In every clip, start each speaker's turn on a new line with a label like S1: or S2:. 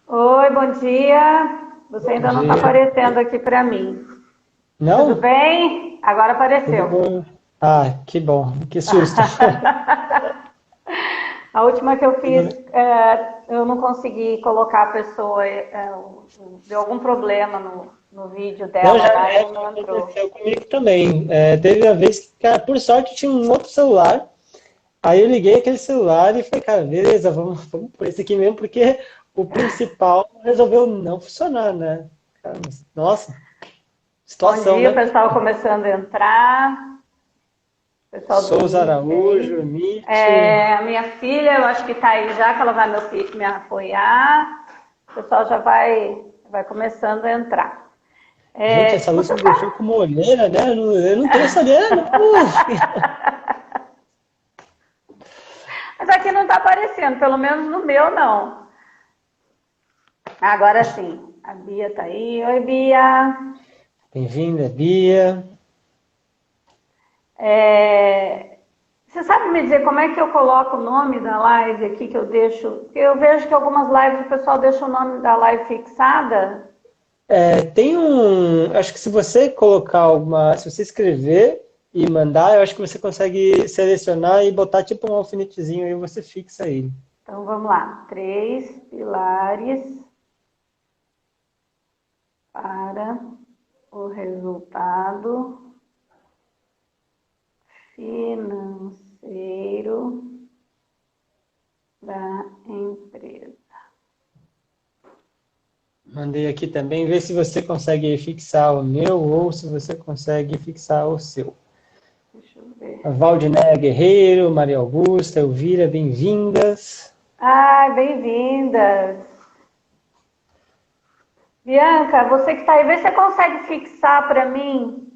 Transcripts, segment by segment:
S1: Oi, bom dia. Você ainda não está aparecendo aqui para mim.
S2: Não?
S1: Tudo bem? Agora
S2: Tudo
S1: apareceu.
S2: bom? Ah, que bom, que susto.
S1: A última que eu fiz, eu não consegui colocar a pessoa, deu algum problema no vídeo
S2: Não,
S1: dela
S2: já,
S1: lá e
S2: já
S1: não entrou.
S2: aconteceu comigo também. Teve uma vez que, cara, por sorte, tinha um outro celular. Aí eu liguei aquele celular e falei, cara, beleza, vamos por esse aqui mesmo, porque o principal resolveu não funcionar, né? Cara, nossa,
S1: Bom
S2: situação,
S1: dia, o
S2: né?
S1: pessoal começando a entrar, pessoal do
S2: Souza
S1: Meet
S2: Araújo,
S1: aí.
S2: Nietzsche.
S1: A minha filha, eu acho que está aí já, que ela vai me apoiar. O pessoal já vai começando a entrar.
S2: Gente, essa luz
S1: Você
S2: me deixou
S1: sabe?
S2: com uma olheira, né? Eu não tenho essa olheira, não.
S1: Mas aqui não está aparecendo, pelo menos no meu não. Agora sim, a Bia está aí. Oi, Bia.
S2: Bem-vinda, Bia.
S1: Você sabe me dizer como é que eu coloco o nome da live aqui que eu deixo? Porque eu vejo que algumas lives o pessoal deixa o nome da live fixada.
S2: Tem um. Acho que se você colocar alguma. Se você escrever e mandar, eu acho que você consegue selecionar e botar tipo um alfinetezinho aí e você fixa ele.
S1: Então vamos lá. 3 pilares para o resultado financeiro da empresa.
S2: Mandei aqui também, ver se você consegue fixar o meu ou se você consegue fixar o seu.
S1: Deixa eu ver.
S2: A Valdinéia Guerreiro, Maria Augusta, Elvira, bem-vindas.
S1: Ai, bem-vindas. Bianca, você que está aí, vê se você consegue fixar para mim.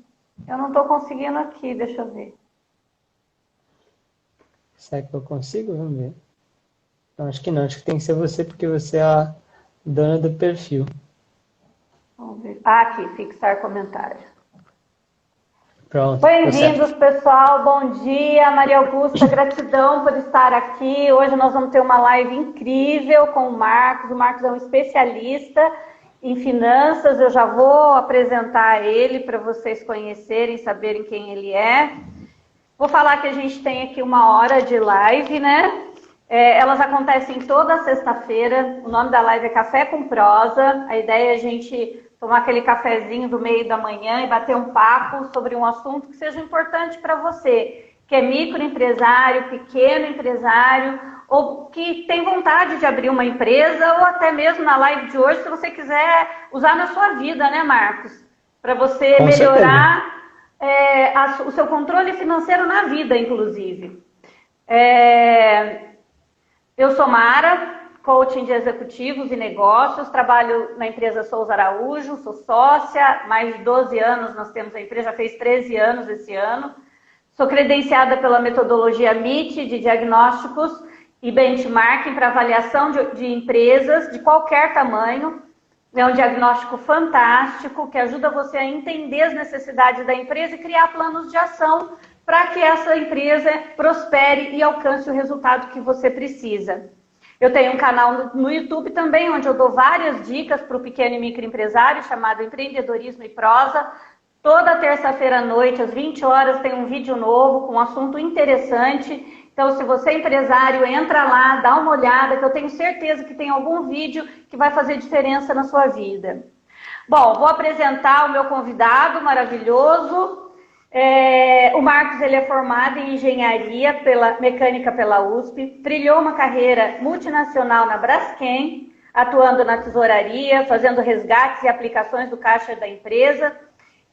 S1: Eu não estou conseguindo aqui, deixa eu ver.
S2: Será que eu consigo? Vamos ver. Não, acho que não, acho que tem que ser você porque você é a dona do perfil.
S1: Vamos ver. Ah, aqui, fixar comentário.
S2: Pronto, deu
S1: Bem-vindos,
S2: certo.
S1: pessoal. Bom dia, Maria Augusta. Gratidão por estar aqui. Hoje nós vamos ter uma live incrível com o Marcos. O Marcos é um especialista em finanças. Eu já vou apresentar ele para vocês conhecerem, saberem quem ele é. Vou falar que a gente tem aqui 1 hora de live, né? Elas acontecem toda sexta-feira. O nome da live é Café com Prosa. A ideia é a gente tomar aquele cafezinho do meio da manhã e bater um papo sobre um assunto que seja importante para você, que é microempresário, pequeno empresário, ou que tem vontade de abrir uma empresa, ou até mesmo na live de hoje, se você quiser usar na sua vida, né, Marcos? Para você
S2: Com certeza.
S1: melhorar o seu controle financeiro na vida, inclusive. Eu sou Mara, coaching de executivos e negócios, trabalho na empresa Souza Araújo, sou sócia, mais de 12 anos nós temos a empresa, já fez 13 anos esse ano. Sou credenciada pela metodologia MIT de diagnósticos e benchmarking para avaliação de empresas de qualquer tamanho. É um diagnóstico fantástico que ajuda você a entender as necessidades da empresa e criar planos de ação para que essa empresa prospere e alcance o resultado que você precisa. Eu tenho um canal no YouTube também, onde eu dou várias dicas para o pequeno e microempresário, chamado Empreendedorismo e Prosa. Toda terça-feira à noite, às 20 horas, tem um vídeo novo com um assunto interessante. Então, se você é empresário, entra lá, dá uma olhada, que eu tenho certeza que tem algum vídeo que vai fazer diferença na sua vida. Bom, vou apresentar o meu convidado maravilhoso. O Marcos, ele é formado em engenharia mecânica pela USP, trilhou uma carreira multinacional na Braskem, atuando na tesouraria, fazendo resgates e aplicações do caixa da empresa.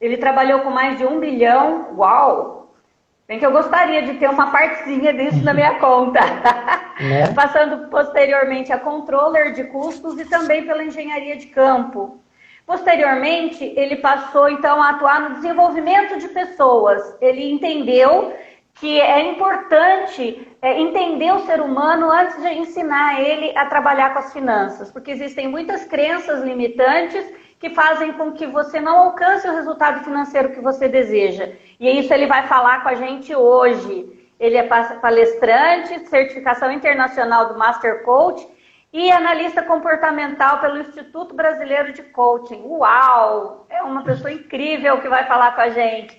S1: Ele trabalhou com mais de 1 bilhão. Uau! Bem que eu gostaria de ter uma partezinha disso na minha conta.
S2: Né?
S1: Passando posteriormente a controller de custos e também pela engenharia de campo. Posteriormente, ele passou então a atuar no desenvolvimento de pessoas. Ele entendeu que é importante entender o ser humano antes de ensinar ele a trabalhar com as finanças, porque existem muitas crenças limitantes que fazem com que você não alcance o resultado financeiro que você deseja. E é isso ele vai falar com a gente hoje. Ele é palestrante, certificação internacional do Master Coach e analista comportamental pelo Instituto Brasileiro de Coaching. Uau! É uma pessoa incrível que vai falar com a gente.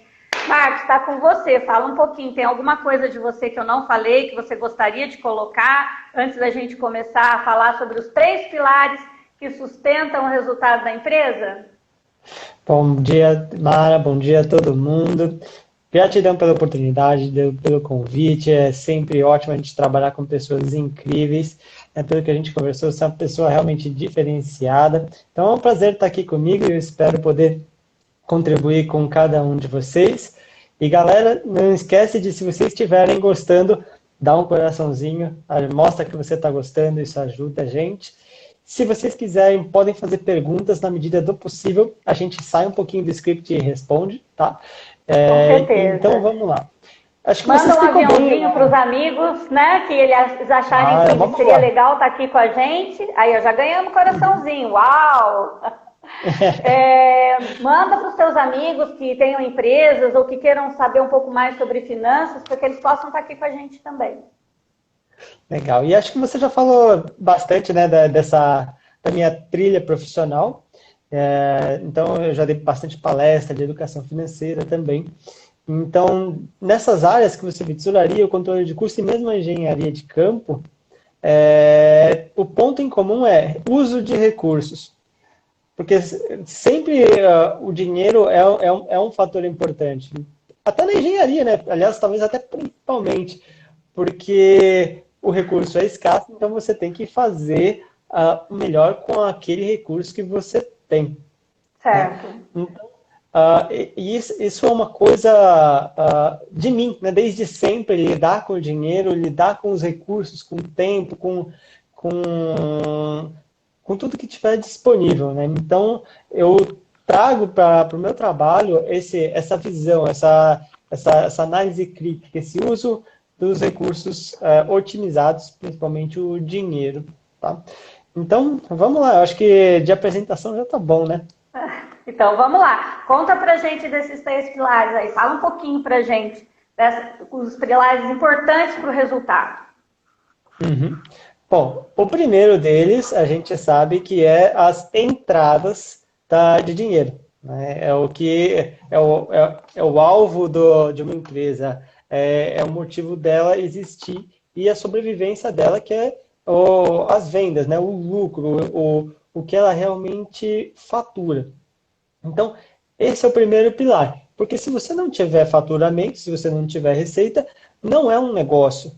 S1: Marcos, está com você. Fala um pouquinho. Tem alguma coisa de você que eu não falei, que você gostaria de colocar antes da gente começar a falar sobre os 3 pilares que sustentam o resultado da empresa?
S2: Bom dia, Mara. Bom dia a todo mundo. Gratidão pela oportunidade, pelo convite. É sempre ótimo a gente trabalhar com pessoas incríveis. Pelo que a gente conversou, você é uma pessoa realmente diferenciada. Então é um prazer estar aqui comigo e eu espero poder contribuir com cada um de vocês. E galera, não esquece de, se vocês estiverem gostando, dá um coraçãozinho, mostra que você está gostando, isso ajuda a gente. Se vocês quiserem, podem fazer perguntas na medida do possível, a gente sai um pouquinho do script e responde, tá?
S1: Com certeza.
S2: Então vamos lá.
S1: Acho que manda um aviãozinho para os amigos, né? Que eles acharem que seria legal estar aqui com a gente. Aí, já ganhamos coraçãozinho. Uau! Manda para os seus amigos que tenham empresas ou que queiram saber um pouco mais sobre finanças, para que eles possam estar aqui com a gente também.
S2: Legal. E acho que você já falou bastante, né, da minha trilha profissional. Então, eu já dei bastante palestra de educação financeira também. Então, nessas áreas que você mensuraria, o controle de custo e mesmo a engenharia de campo, o ponto em comum é uso de recursos. Porque sempre o dinheiro é um fator importante. Até na engenharia, né? Aliás, talvez até principalmente. Porque o recurso é escasso, então você tem que fazer o melhor com aquele recurso que você tem.
S1: Certo.
S2: Né? Então, isso é uma coisa de mim, né? Desde sempre, lidar com o dinheiro, lidar com os recursos, com o tempo, com tudo que tiver disponível, né? Então, eu trago para o meu trabalho essa visão, essa análise crítica, esse uso dos recursos otimizados, principalmente o dinheiro, tá? Então, vamos lá. Eu acho que de apresentação já tá bom, né?
S1: Então, vamos lá. Conta pra gente desses 3 pilares aí. Fala um pouquinho pra gente os pilares importantes para o resultado.
S2: Uhum. Bom, o primeiro deles, a gente sabe que é as entradas de dinheiro. Né? É o alvo de uma empresa, é o motivo dela existir e a sobrevivência dela, que é as vendas, né? O lucro, o que ela realmente fatura. Então, esse é o primeiro pilar. Porque se você não tiver faturamento, se você não tiver receita, não é um negócio.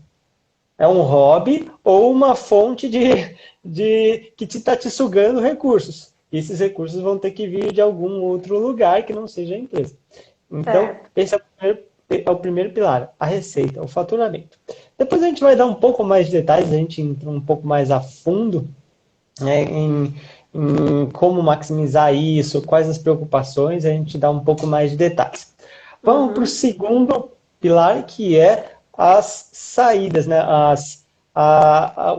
S2: É um hobby ou uma fonte que está te sugando recursos. E esses recursos vão ter que vir de algum outro lugar que não seja a empresa. Então, esse é o primeiro pilar, a receita, o faturamento. Depois a gente vai dar um pouco mais de detalhes, a gente entra um pouco mais a fundo, né, em como maximizar isso, quais as preocupações, a gente dá um pouco mais de detalhes. Vamos para o segundo pilar, que é as saídas, né?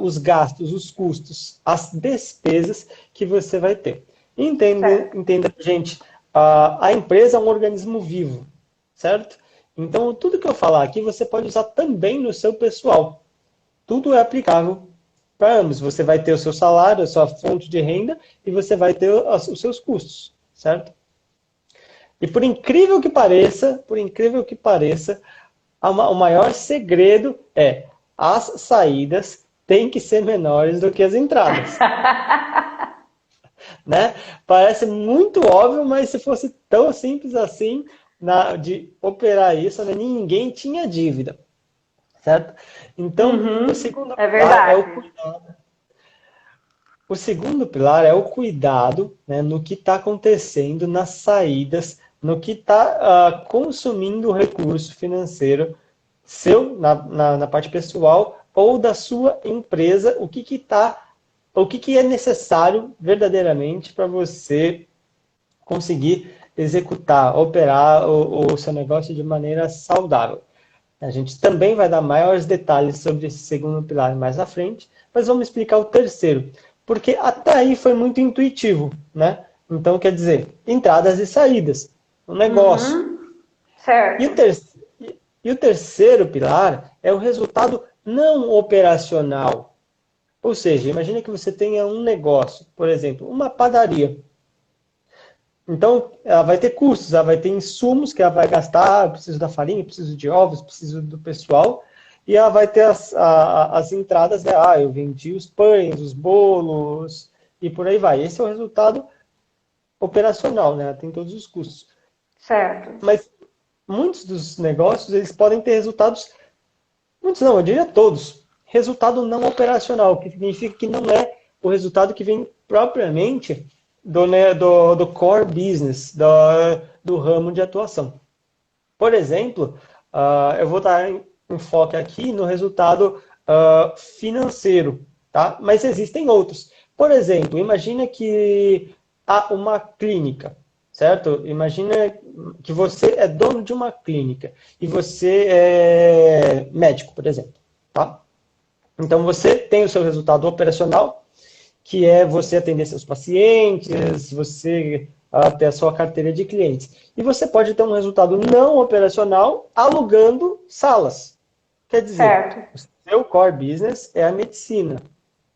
S2: Os gastos, os custos, as despesas que você vai ter. Entenda, gente, a empresa é um organismo vivo, certo? Então, tudo que eu falar aqui, você pode usar também no seu pessoal. Tudo é aplicável para ambos. Você vai ter o seu salário, a sua fonte de renda, e você vai ter os seus custos, certo? E por incrível que pareça, o maior segredo é as saídas têm que ser menores do que as entradas. Né? Parece muito óbvio, mas se fosse tão simples assim de operar isso, né, ninguém tinha dívida. Certo? Então, o segundo pilar é o cuidado. O segundo pilar é o cuidado, né, no que está acontecendo nas saídas, no que está consumindo o recurso financeiro seu, na parte pessoal, ou da sua empresa, o que é necessário verdadeiramente para você conseguir executar, operar o seu negócio de maneira saudável. A gente também vai dar maiores detalhes sobre esse segundo pilar mais à frente, mas vamos explicar o terceiro. Porque até aí foi muito intuitivo, né? Então, quer dizer, entradas e saídas, um negócio.
S1: Certo.
S2: E o terceiro pilar é o resultado não operacional. Ou seja, imagine que você tenha um negócio, por exemplo, uma padaria. Então, ela vai ter custos, ela vai ter insumos que ela vai gastar, eu preciso da farinha, eu preciso de ovos, preciso do pessoal, e ela vai ter as entradas, né? Eu vendi os pães, os bolos, e por aí vai. Esse é o resultado operacional, né? Ela tem todos os custos.
S1: Certo.
S2: Mas muitos dos negócios, eles podem ter resultados, muitos não, eu diria todos, resultado não operacional, que significa que não é o resultado que vem propriamente do core business, do ramo de atuação. Por exemplo, eu vou dar enfoque aqui no resultado financeiro, tá? Mas existem outros. Por exemplo, imagina que há uma clínica, certo? Imagina que você é dono de uma clínica e você é médico, por exemplo, tá? Então você tem o seu resultado operacional, que é você atender seus pacientes, você ter a sua carteira de clientes. E você pode ter um resultado não operacional alugando salas. Quer dizer,
S1: Certo.
S2: o seu core business é a medicina,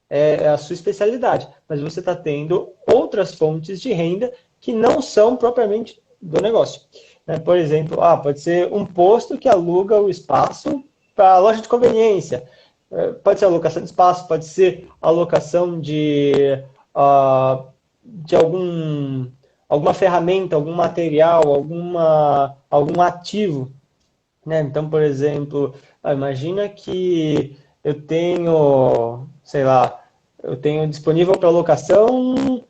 S2: é a sua especialidade, mas você está tendo outras fontes de renda que não são propriamente do negócio. Por exemplo, pode ser um posto que aluga o espaço para a loja de conveniência. Pode ser alocação de espaço, pode ser alocação de alguma ferramenta, algum material, algum ativo. Né? Então, por exemplo, imagina que eu tenho, sei lá, eu tenho disponível para locação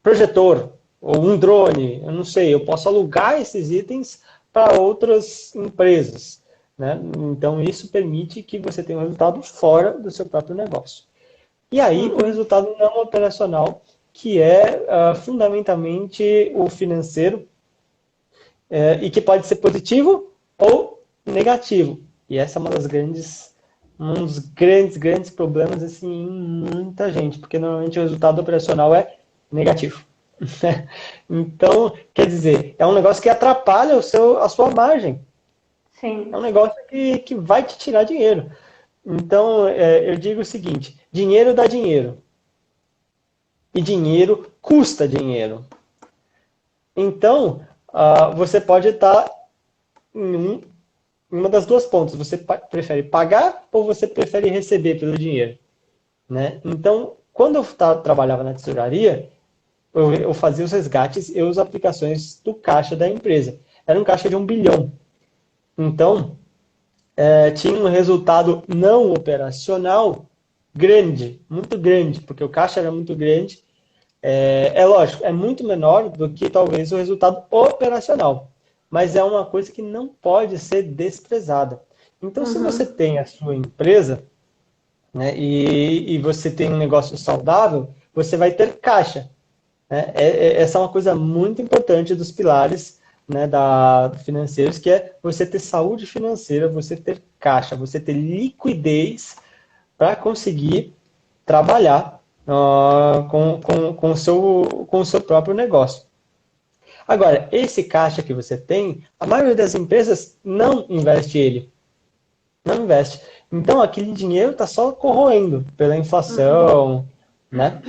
S2: projetor ou um drone, eu não sei, eu posso alugar esses itens para outras empresas. Né? Então, isso permite que você tenha um resultado fora do seu próprio negócio. E aí, o resultado não operacional, que é fundamentalmente o financeiro, e que pode ser positivo ou negativo. E essa é um dos grandes problemas assim, em muita gente, porque normalmente o resultado operacional é negativo. Então, quer dizer, é um negócio que atrapalha a sua margem.
S1: Sim.
S2: É um negócio que vai te tirar dinheiro. Então, eu digo o seguinte, dinheiro dá dinheiro. E dinheiro custa dinheiro. Então, você pode estar em uma das duas pontas. Você prefere pagar ou você prefere receber pelo dinheiro? Né? Então, quando eu trabalhava na tesouraria, eu fazia os resgates e as aplicações do caixa da empresa. Era um caixa de 1 bilhão. Então, tinha um resultado não operacional grande, muito grande, porque o caixa era muito grande. É lógico, é muito menor do que talvez o resultado operacional, mas é uma coisa que não pode ser desprezada. Então, se você tem a sua empresa, né, e você tem um negócio saudável, você vai ter caixa. Né? Essa é uma coisa muito importante dos pilares, né, financeiros, que é você ter saúde financeira, você ter caixa, você ter liquidez para conseguir trabalhar com o seu próprio negócio. Agora, esse caixa que você tem, a maioria das empresas não investe ele. Não investe. Então, aquele dinheiro está só corroendo pela inflação, né?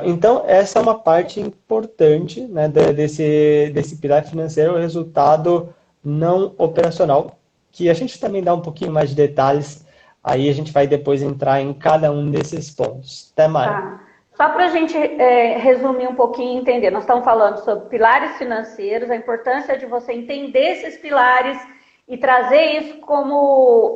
S2: Então, essa é uma parte importante, né, desse pilar financeiro, o resultado não operacional, que a gente também dá um pouquinho mais de detalhes, aí a gente vai depois entrar em cada um desses pontos. Até mais.
S1: Tá. Só para a gente resumir um pouquinho e entender, nós estamos falando sobre pilares financeiros, a importância de você entender esses pilares e trazer isso como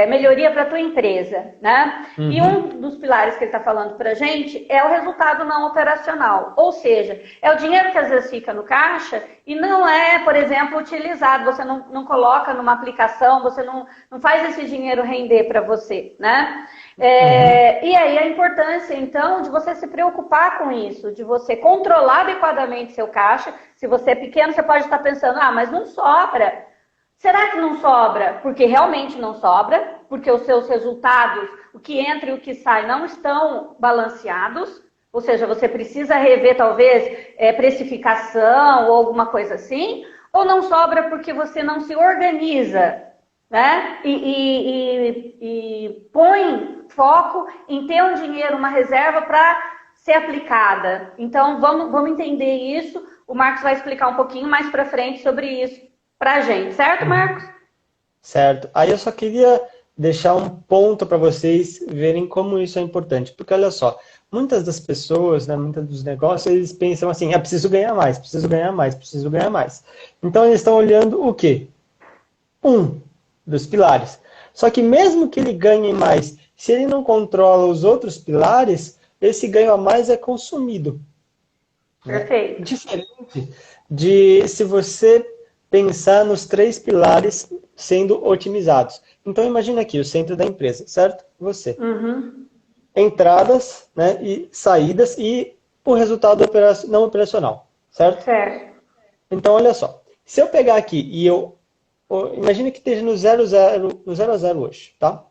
S1: melhoria para a tua empresa, né? E um dos pilares que ele está falando para a gente é o resultado não operacional, ou seja, é o dinheiro que às vezes fica no caixa e não é, por exemplo, utilizado, você não coloca numa aplicação, você não faz esse dinheiro render para você, né? E aí a importância, então, de você se preocupar com isso, de você controlar adequadamente seu caixa. Se você é pequeno, você pode estar pensando, mas não sobra. Será que não sobra? Porque realmente não sobra, porque os seus resultados, o que entra e o que sai, não estão balanceados, Ou seja, você precisa rever, talvez, precificação ou alguma coisa assim? Ou não sobra porque você não se organiza, né? E põe foco em ter um dinheiro, uma reserva para ser aplicada. Então, vamos entender isso. O Marcos vai explicar um pouquinho mais para frente sobre isso para a gente. Certo, Marcos?
S2: Certo. Aí eu só queria deixar um ponto para vocês verem como isso é importante. Porque olha só, muitas das pessoas, né, muitos dos negócios, eles pensam assim, preciso ganhar mais, preciso ganhar mais, preciso ganhar mais. Então eles estão olhando o quê? Um dos pilares. Só que mesmo que ele ganhe mais, se ele não controla os outros pilares, esse ganho a mais é consumido.
S1: Perfeito.
S2: Né? Diferente de se você pensar nos 3 pilares sendo otimizados. Então imagina aqui o centro da empresa, certo? Você.
S1: Uhum.
S2: Entradas, né, e saídas e o resultado não operacional, certo?
S1: Certo.
S2: Então olha só, se eu pegar aqui e imagina que esteja no 0 a 0 hoje, tá?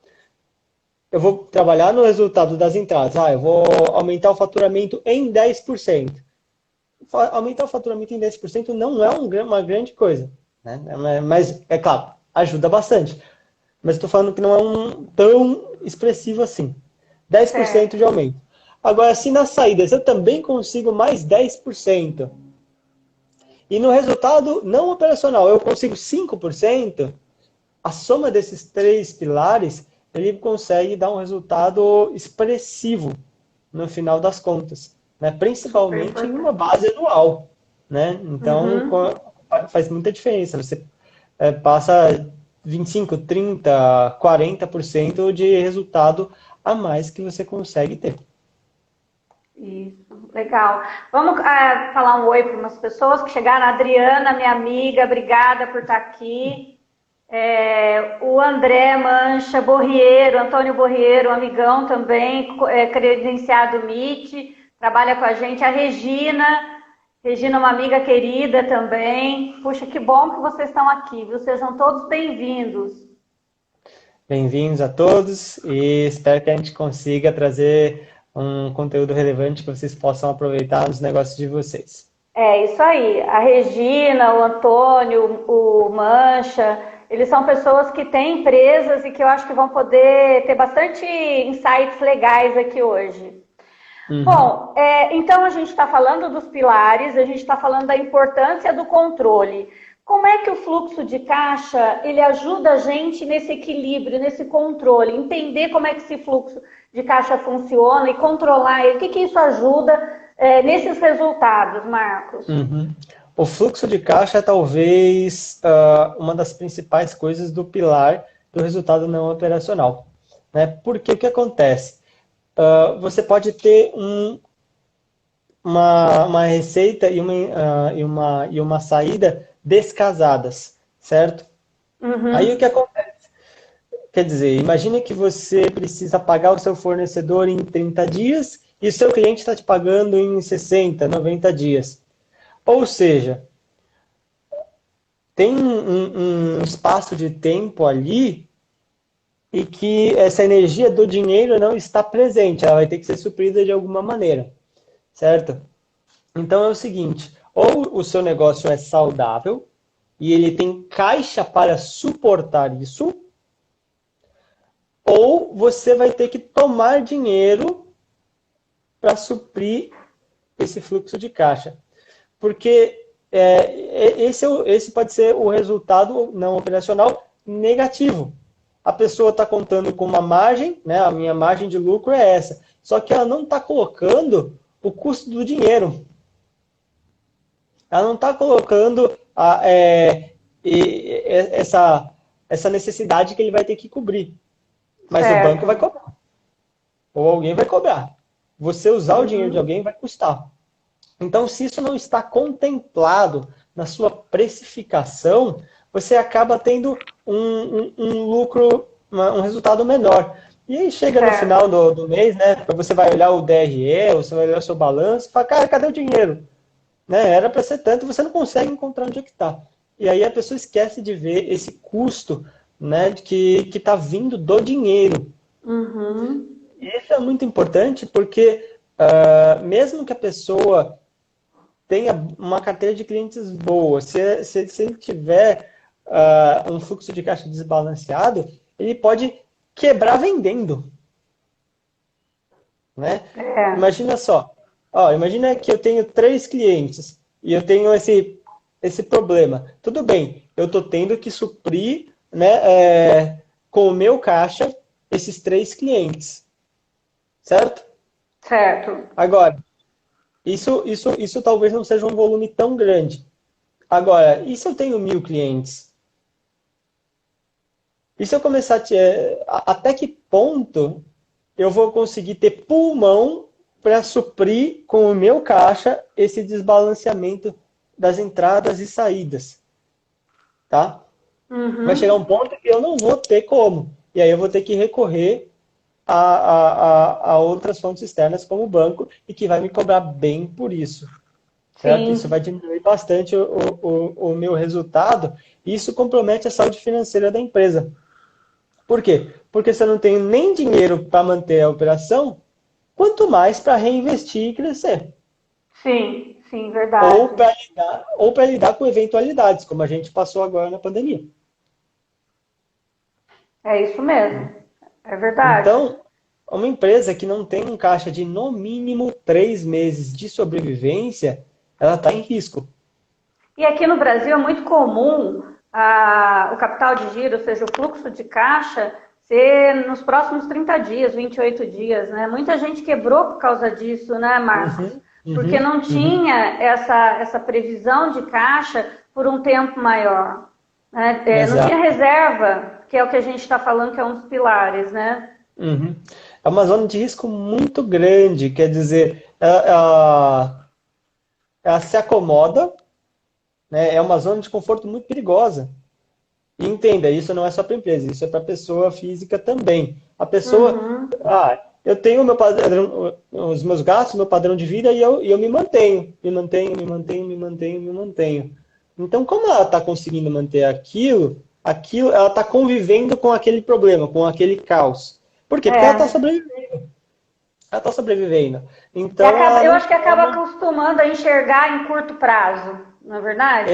S2: Eu vou trabalhar no resultado das entradas. Eu vou aumentar o faturamento em 10%. Aumentar o faturamento em 10% não é uma grande coisa. Né? Mas, é claro, ajuda bastante. Mas estou falando que não é tão expressivo assim. 10% de aumento. Agora, se nas saídas eu também consigo mais 10%, e no resultado não operacional eu consigo 5%, a soma desses 3 pilares, ele consegue dar um resultado expressivo no final das contas, né? Principalmente em uma base anual, né? Então, faz muita diferença. Você passa 25, 30, 40% de resultado a mais que você consegue ter.
S1: Isso, legal. Vamos falar um oi para umas pessoas que chegaram. A Adriana, minha amiga, obrigada por estar aqui. O André Mancha Borrieiro, Antônio Borrieiro, um amigão também, credenciado MIT, trabalha com a gente. A Regina, uma amiga querida também. Puxa, que bom que vocês estão aqui, viu? Sejam todos bem-vindos.
S2: Bem-vindos a todos e espero que a gente consiga trazer um conteúdo relevante que vocês possam aproveitar nos negócios de vocês.
S1: É isso aí. A Regina, o Antônio, o Mancha, eles são pessoas que têm empresas e que eu acho que vão poder ter bastante insights legais aqui hoje. Bom, então a gente está falando dos pilares, a gente está falando da importância do controle. Como é que o fluxo de caixa, ele ajuda a gente nesse equilíbrio, nesse controle, entender como é que esse fluxo de caixa funciona e controlar ele? O que isso ajuda nesses resultados, Marcos?
S2: O fluxo de caixa é talvez uma das principais coisas do pilar do resultado não operacional. Né? Porque o que acontece? Você pode ter uma receita e uma saída descasadas, certo? Aí o que acontece? Quer dizer, imagine que você precisa pagar o seu fornecedor em 30 dias e o seu cliente está te pagando em 60, 90 dias. Ou seja, tem um espaço de tempo ali e que essa energia do dinheiro não está presente, ela vai ter que ser suprida de alguma maneira, certo? Então é o seguinte, ou o seu negócio é saudável e ele tem caixa para suportar isso, ou você vai ter que tomar dinheiro para suprir esse fluxo de caixa. Porque esse pode ser o resultado não operacional negativo. A pessoa está contando com uma margem, né? A minha margem de lucro é essa. Só que ela não está colocando o custo do dinheiro. Ela não está colocando essa necessidade que ele vai ter que cobrir. Mas o banco vai cobrar. Ou alguém vai cobrar. Você usar o dinheiro de alguém vai custar. Então, se isso não está contemplado na sua precificação, você acaba tendo um lucro, um resultado menor. E aí chega no final do mês, né? Você vai olhar o DRE, você vai olhar o seu balanço e fala, cara, cadê o dinheiro? Né? Era para ser tanto, você não consegue encontrar onde é que está. E aí a pessoa esquece de ver esse custo, né, que está vindo do dinheiro. Isso é muito importante porque mesmo que a pessoa tenha uma carteira de clientes boa, se ele tiver um fluxo de caixa desbalanceado, ele pode quebrar vendendo, né? Imagina só, imagina que eu tenho 3 clientes e eu tenho esse problema. Tudo bem, eu estou tendo que suprir, né, com o meu caixa esses 3 clientes, certo?
S1: Certo.
S2: Agora, isso talvez não seja um volume tão grande. Agora, e se eu tenho 1.000 clientes? E se eu começar até que ponto eu vou conseguir ter pulmão para suprir com o meu caixa esse desbalanceamento das entradas e saídas? Tá? Vai chegar um ponto que eu não vou ter como. E aí eu vou ter que recorrer a outras fontes externas, como o banco, e que vai me cobrar bem por isso. Certo? Isso vai diminuir bastante o meu resultado, e isso compromete a saúde financeira da empresa. Por quê? Porque você não tem nem dinheiro para manter a operação, quanto mais para reinvestir e crescer.
S1: Sim, sim, verdade.
S2: Ou para lidar com eventualidades, como a gente passou agora na pandemia.
S1: É isso mesmo. É verdade.
S2: Então, uma empresa que não tem um caixa de no mínimo 3 meses de sobrevivência, ela está em risco.
S1: E aqui no Brasil é muito comum o capital de giro, ou seja, o fluxo de caixa, ser nos próximos 30 dias, 28 dias, né? Muita gente quebrou por causa disso, né, Marcos? Porque não tinha essa previsão de caixa por um tempo maior. Né? Não tinha reserva, que é o que a gente está falando que é um dos pilares, né?
S2: É uma zona de risco muito grande, quer dizer, ela se acomoda, né? É uma zona de conforto muito perigosa. E entenda, isso não é só para a empresa, isso é para a pessoa física também. A pessoa, eu tenho meu padrão, os meus gastos, meu padrão de vida e eu me mantenho. Então, como ela está conseguindo manter aquilo, ela está convivendo com aquele problema, com aquele caos. Por quê? Porque ela está sobrevivendo. Ela está sobrevivendo. Então,
S1: eu acho que acaba acostumando a enxergar em curto prazo, não é verdade?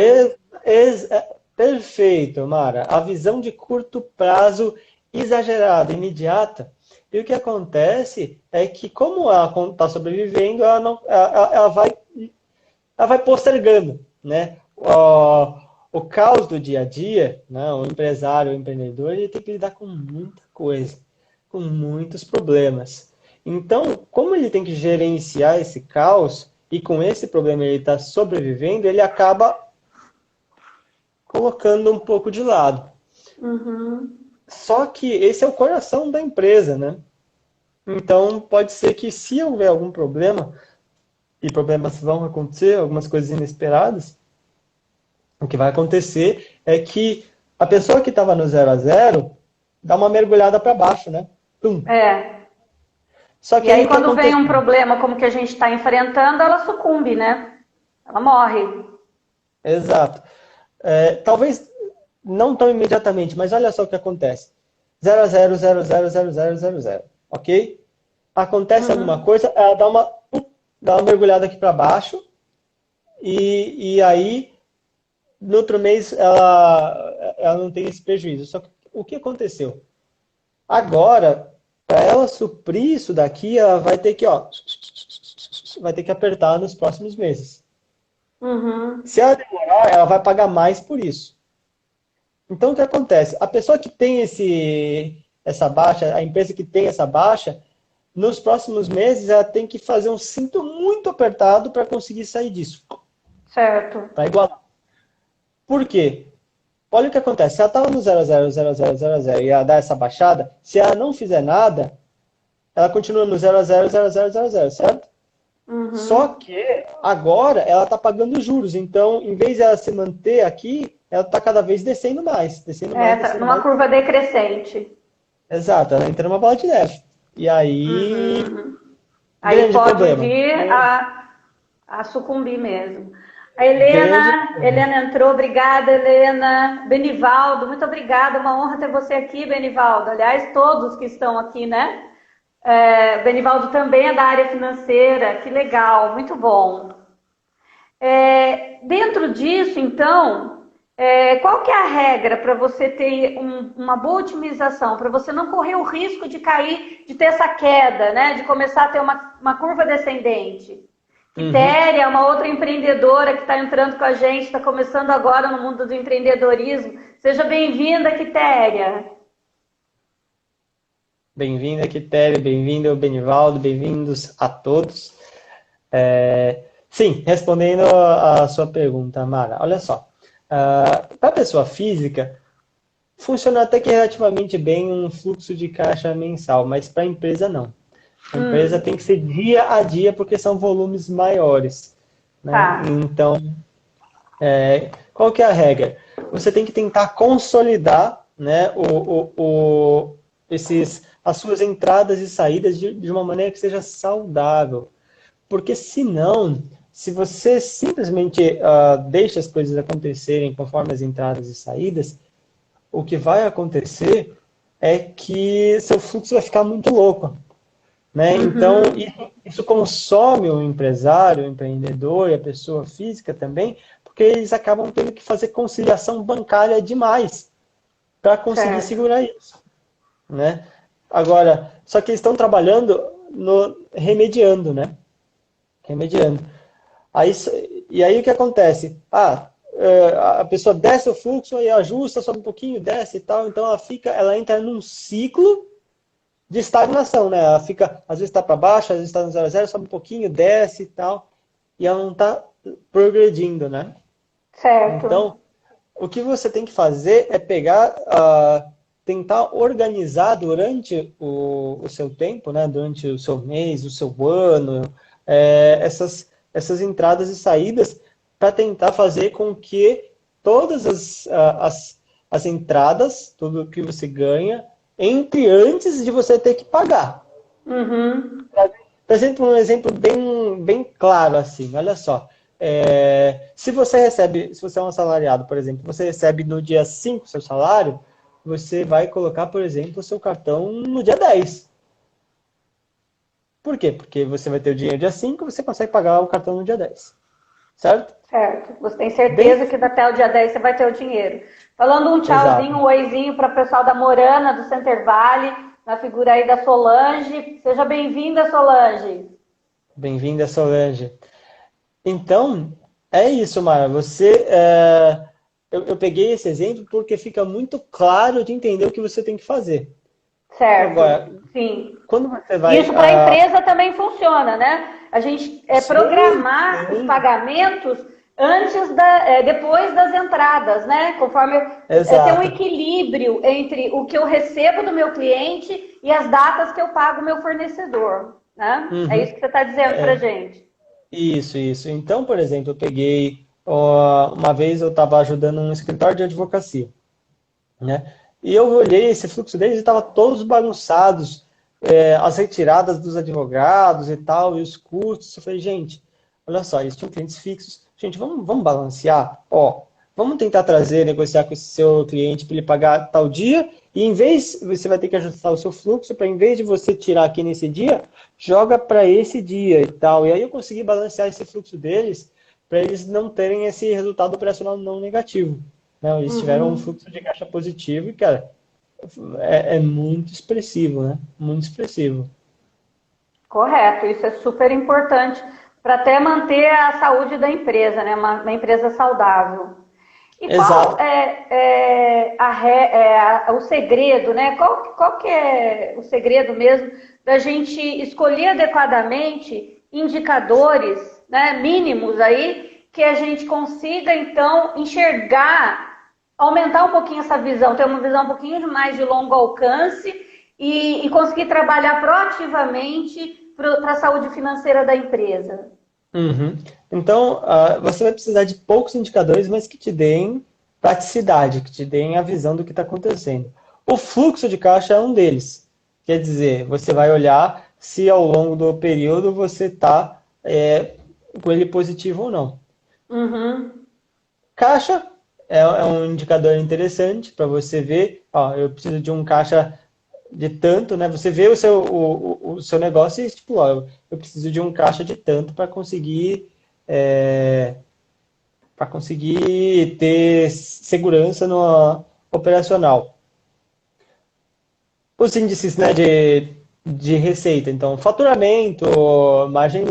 S2: Perfeito, Mara. A visão de curto prazo exagerada, imediata. E o que acontece é que, como ela está sobrevivendo, ela vai postergando, né? O caos do dia a dia, né? O empresário, o empreendedor, ele tem que lidar com muita coisa, com muitos problemas. Então, como ele tem que gerenciar esse caos e com esse problema ele está sobrevivendo, ele acaba colocando um pouco de lado. Só que esse é o coração da empresa, né? Então, pode ser que se houver algum problema, e problemas vão acontecer, algumas coisas inesperadas, o que vai acontecer é que a pessoa que estava no 0 a 0 dá uma mergulhada para baixo, né? Pum. Só que
S1: e aí quando vem um problema como que a gente está enfrentando, ela sucumbe, né? Ela morre.
S2: Exato. Talvez não tão imediatamente, mas olha só o que acontece. 0 a 0, 0 0 0 0 0 0, ok? Acontece alguma coisa, ela dá uma mergulhada aqui para baixo e aí no outro mês ela não tem esse prejuízo. Só que o que aconteceu? Agora, para ela suprir isso daqui, ela vai ter que, vai ter que apertar nos próximos meses. Se ela demorar, ela vai pagar mais por isso. Então, o que acontece? A pessoa que tem essa baixa, a empresa que tem essa baixa, nos próximos meses, ela tem que fazer um cinto muito apertado para conseguir sair disso.
S1: Certo.
S2: Para igualar. Por quê? Olha o que acontece. Se ela estava no 0 a 0, 0 a 0, 0 a 0 e ela dá essa baixada, se ela não fizer nada, ela continua no 0 a 0, 0 a 0, 0 a 0, certo? Só que agora ela está pagando juros. Então, em vez de ela se manter aqui, ela está cada vez descendo mais.
S1: Numa curva decrescente.
S2: Exato, ela entra numa bola de neve. E aí...
S1: Aí pode vir a sucumbir mesmo. A Helena entrou, obrigada, Helena. Benivaldo, muito obrigada, uma honra ter você aqui, Benivaldo. Aliás, todos que estão aqui, né? Benivaldo também é da área financeira, que legal, muito bom. Dentro disso, então, qual que é a regra para você ter uma boa otimização, para você não correr o risco de cair, de ter essa queda, né? De começar a ter uma curva descendente? Quitéria é uma outra empreendedora que está entrando com a gente, está começando agora no mundo do empreendedorismo. Seja bem-vinda, Quitéria.
S2: Bem-vinda, Quitéria, bem-vindo, Benivaldo, bem-vindos a todos. Sim, respondendo a sua pergunta, Mara, olha só. Para a pessoa física, funciona até que relativamente bem um fluxo de caixa mensal, mas para a empresa não. A empresa tem que ser dia a dia, porque são volumes maiores. Né?
S1: Tá.
S2: Então, qual que é a regra? Você tem que tentar consolidar, né, as suas entradas e saídas de uma maneira que seja saudável. Porque senão, se você simplesmente deixa as coisas acontecerem conforme as entradas e saídas, o que vai acontecer é que seu fluxo vai ficar muito louco. Né? Então, isso consome o empresário, o empreendedor e a pessoa física também, porque eles acabam tendo que fazer conciliação bancária demais para conseguir segurar isso. Né? Agora, só que eles estão trabalhando remediando, né? Remediando. E aí o que acontece? A pessoa desce o fluxo, aí ajusta, sobe um pouquinho, desce e tal, então ela entra num ciclo de estagnação, né? Ela fica, às vezes está para baixo, às vezes está no 0 a 0, sobe um pouquinho, desce e tal, e ela não está progredindo, né?
S1: Certo.
S2: Então, o que você tem que fazer é tentar organizar durante o seu tempo, né? Durante o seu mês, o seu ano, essas entradas e saídas para tentar fazer com que todas as entradas, tudo que você ganha, entre antes de você ter que pagar. Por exemplo, um exemplo bem claro assim, olha só. Se você é um assalariado, por exemplo, você recebe no dia 5 o seu salário, você vai colocar, por exemplo, o seu cartão no dia 10. Por quê? Porque você vai ter o dinheiro no dia 5 e você consegue pagar o cartão no dia 10. Certo?
S1: Certo. Você tem certeza que até o dia 10 você vai ter o dinheiro. Falando um tchauzinho, um oizinho para o pessoal da Morana, do Center Valley, na figura aí da Solange. Seja bem-vinda, Solange.
S2: Bem-vinda, Solange. Então, é isso, Mara. Eu peguei esse exemplo porque fica muito claro de entender o que você tem que fazer.
S1: Certo.
S2: Agora,
S1: sim.
S2: Quando você vai,
S1: isso para a empresa também funciona, né? A gente programar os pagamentos depois das entradas, né? Conforme ter um equilíbrio entre o que eu recebo do meu cliente e as datas que eu pago o meu fornecedor, né? É isso que você está dizendo para gente.
S2: Isso. Então, por exemplo, eu peguei uma vez eu estava ajudando um escritório de advocacia, né? E eu olhei esse fluxo deles e estava todos bagunçados, as retiradas dos advogados e tal, e os custos. Eu falei, gente, olha só, eles tinham clientes fixos. Gente, vamos balancear? Vamos tentar negociar com esse seu cliente para ele pagar tal dia, e em vez, você vai ter que ajustar o seu fluxo, para em vez de você tirar aqui nesse dia, joga para esse dia e tal. E aí eu consegui balancear esse fluxo deles, para eles não terem esse resultado operacional não negativo. Né? Eles tiveram um fluxo de caixa positivo e, cara, é muito expressivo, né? Muito expressivo.
S1: Correto, isso é super importante para até manter a saúde da empresa, né? Uma empresa saudável. E
S2: Exato.
S1: qual é o segredo, né? Qual que é o segredo mesmo da gente escolher adequadamente indicadores, né, mínimos aí, que a gente consiga, então, enxergar, aumentar um pouquinho essa visão, ter uma visão um pouquinho mais de longo alcance e conseguir trabalhar proativamente para a saúde financeira da empresa?
S2: Então, você vai precisar de poucos indicadores, mas que te deem praticidade, que te deem a visão do que está acontecendo. O fluxo de caixa é um deles. Quer dizer, você vai olhar se ao longo do período você está com ele positivo ou não. Caixa é um indicador interessante para você ver. Eu preciso de um caixa de tanto, né? Você vê o seu negócio e, tipo, ó, eu preciso de um caixa de tanto para conseguir ter segurança no operacional. Os índices, né, de receita, então, faturamento, margem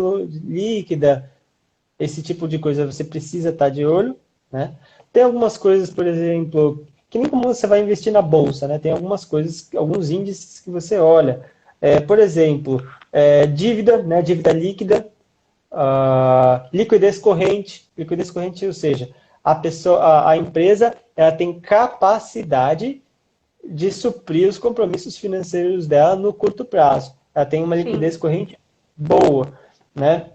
S2: líquida, esse tipo de coisa você precisa estar de olho, né? Tem algumas coisas, por exemplo, que nem como você vai investir na bolsa, né? Tem algumas coisas, alguns índices que você olha. Por exemplo, dívida, né? Dívida líquida, liquidez corrente, ou seja, a empresa, ela tem capacidade de suprir os compromissos financeiros dela no curto prazo. Ela tem uma liquidez
S1: Sim.
S2: corrente boa, né?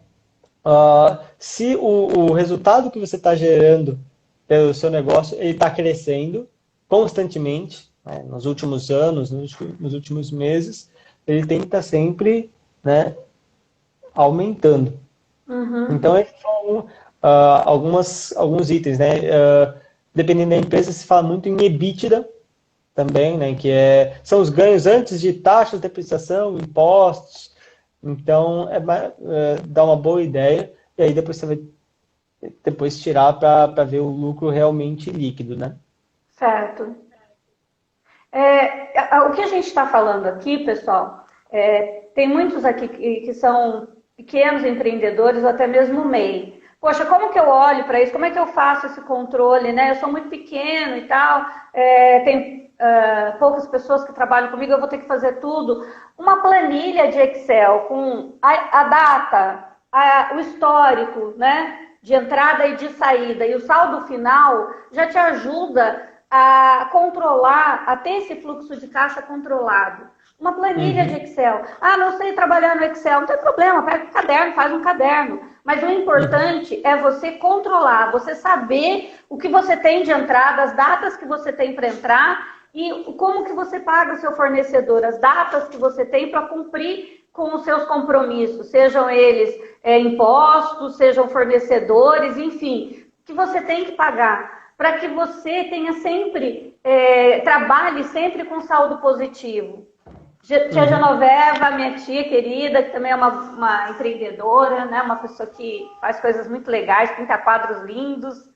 S2: Se o resultado que você está gerando pelo seu negócio, ele está crescendo constantemente, né, nos últimos anos, nos últimos meses, ele tem que estar sempre, né, aumentando.
S1: Uhum.
S2: Então, esses são alguns itens, né? Dependendo da empresa, se fala muito em EBITDA também, né? Que são os ganhos antes de taxas, depreciação, impostos. Então, dá uma boa ideia. E aí depois você vai tirar para ver o lucro realmente líquido, né?
S1: Certo. O que a gente está falando aqui, pessoal, tem muitos aqui que são pequenos empreendedores ou até mesmo MEI. Poxa, como que eu olho para isso? Como é que eu faço esse controle, né? Eu sou muito pequeno e tal, tem poucas pessoas que trabalham comigo, eu vou ter que fazer tudo. Uma planilha de Excel com a data, o histórico, né? De entrada e de saída e o saldo final já te ajuda a controlar, a ter esse fluxo de caixa controlado. Uma planilha de Excel. Ah, não sei trabalhar no Excel. Não tem problema, pega um caderno, faz um caderno. Mas o importante é você controlar, você saber o que você tem de entrada, as datas que você tem para entrar e como que você paga o seu fornecedor, as datas que você tem para cumprir com os seus compromissos, sejam eles impostos, sejam fornecedores, enfim, que você tem que pagar para que você tenha sempre, trabalhe sempre com saldo positivo. Tia Genoveva, minha tia querida, que também é uma empreendedora, né? Uma pessoa que faz coisas muito legais, pinta quadros lindos.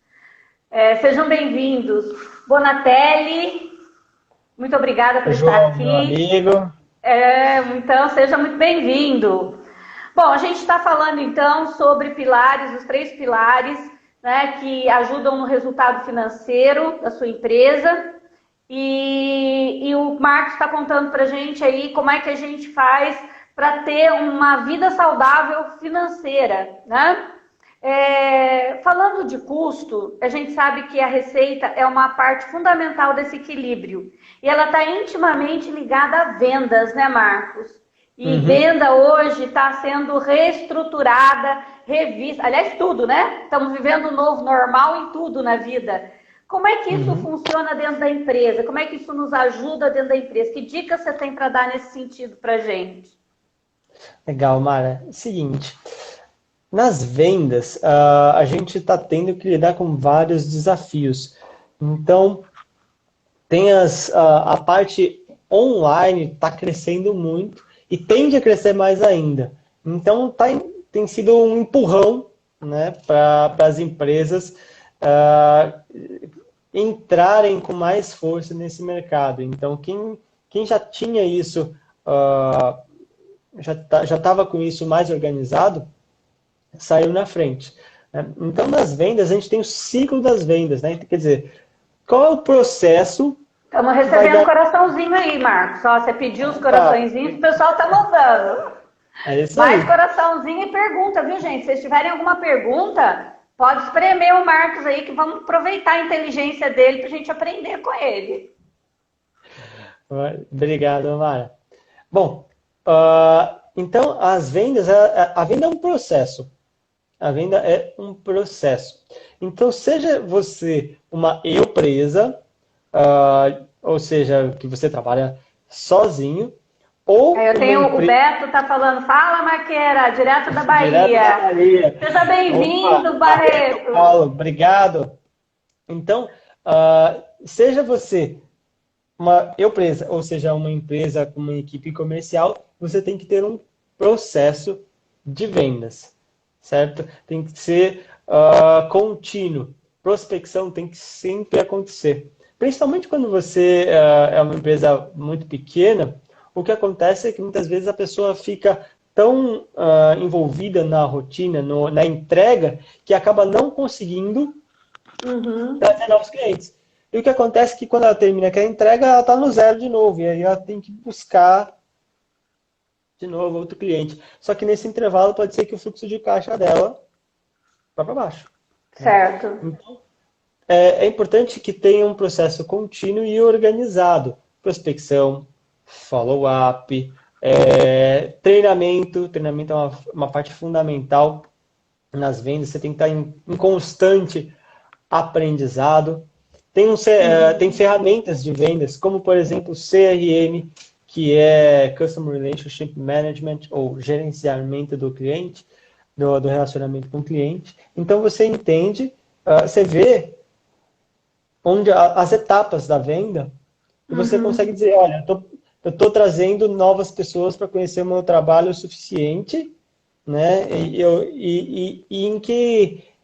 S1: Sejam bem-vindos. Bonatelli, muito obrigada por estar
S2: João, meu
S1: aqui.
S2: amigo.
S1: Então, seja muito bem-vindo. Bom, a gente está falando então sobre pilares, os 3 pilares, né, que ajudam no resultado financeiro da sua empresa. E o Marcos está contando para a gente aí como é que a gente faz para ter uma vida saudável financeira, né? Falando de custo, a gente sabe que a receita é uma parte fundamental desse equilíbrio. E ela está intimamente ligada a vendas, né, Marcos? E venda hoje está sendo reestruturada, revista. Aliás, tudo, né? Estamos vivendo um novo normal em tudo na vida. Como é que isso funciona dentro da empresa? Como é que isso nos ajuda dentro da empresa? Que dicas você tem para dar nesse sentido para a gente?
S2: Legal, Mara. Seguinte, nas vendas, a gente está tendo que lidar com vários desafios. Então, tem a parte online está crescendo muito e tende a crescer mais ainda. Então, tem sido um empurrão, né, para as empresas entrarem com mais força nesse mercado. Então, quem já tinha isso, já estava com isso mais organizado, saiu na frente. Né? Então, nas vendas, a gente tem o ciclo das vendas. Né? Quer dizer, qual é o processo...
S1: Estamos recebendo um coraçãozinho aí, Marcos. Ó, você pediu os coraçõezinhos, o pessoal está mandando.
S2: É isso
S1: Mais
S2: aí.
S1: coraçãozinho e pergunta, viu, gente? Se vocês tiverem alguma pergunta, pode espremer o Marcos aí, que vamos aproveitar a inteligência dele para a gente aprender com ele.
S2: Obrigado, Mara. Bom, então as vendas, a venda é um processo. A venda é um processo. Então, seja você uma empresa, ou seja, que você trabalha sozinho, ou
S1: Eu tenho o Beto tá falando, fala Marqueira, direto da Bahia.
S2: Direto da Bahia.
S1: Seja bem-vindo,
S2: Paulo, obrigado. Então, seja você uma empresa, ou seja, uma empresa com uma equipe comercial, você tem que ter um processo de vendas, certo? Tem que ser contínuo. Prospecção tem que sempre acontecer. Principalmente quando você é uma empresa muito pequena, o que acontece é que muitas vezes a pessoa fica tão envolvida na rotina, na entrega, que acaba não conseguindo trazer novos clientes. E o que acontece é que quando ela termina aquela entrega, ela está no zero de novo. E aí ela tem que buscar de novo outro cliente. Só que nesse intervalo pode ser que o fluxo de caixa dela vá para baixo.
S1: Certo.
S2: Então, é importante que tenha um processo contínuo e organizado. Prospecção, follow-up, treinamento. Treinamento é uma parte fundamental nas vendas. Você tem que estar em constante aprendizado. Tem ferramentas de vendas, como, por exemplo, o CRM, que é Customer Relationship Management, ou gerenciamento do cliente, do relacionamento com o cliente. Então, você entende, você vê onde as etapas da venda, e você consegue dizer, olha, eu estou trazendo novas pessoas para conhecer o meu trabalho o suficiente, né?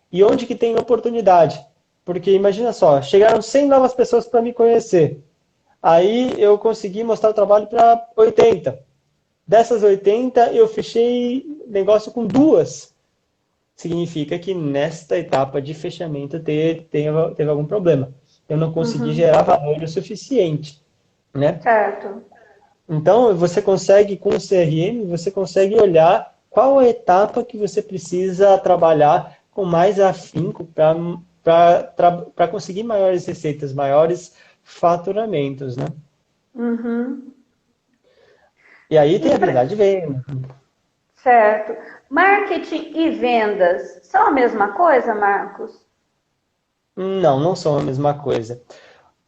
S2: E onde que tem oportunidade. Porque imagina só, chegaram 100 novas pessoas para me conhecer. Aí eu consegui mostrar o trabalho para 80. Dessas 80, eu fechei negócio com 2. Significa que nesta etapa de fechamento teve algum problema. Eu não consegui gerar valor o suficiente, né?
S1: Certo.
S2: Então, você consegue, com o CRM, você consegue olhar qual a etapa que você precisa trabalhar com mais afinco para conseguir maiores receitas, maiores faturamentos, né? E aí tem a habilidade de venda.
S1: Certo. Marketing e vendas são a mesma coisa, Marcos?
S2: Não, não são a mesma coisa.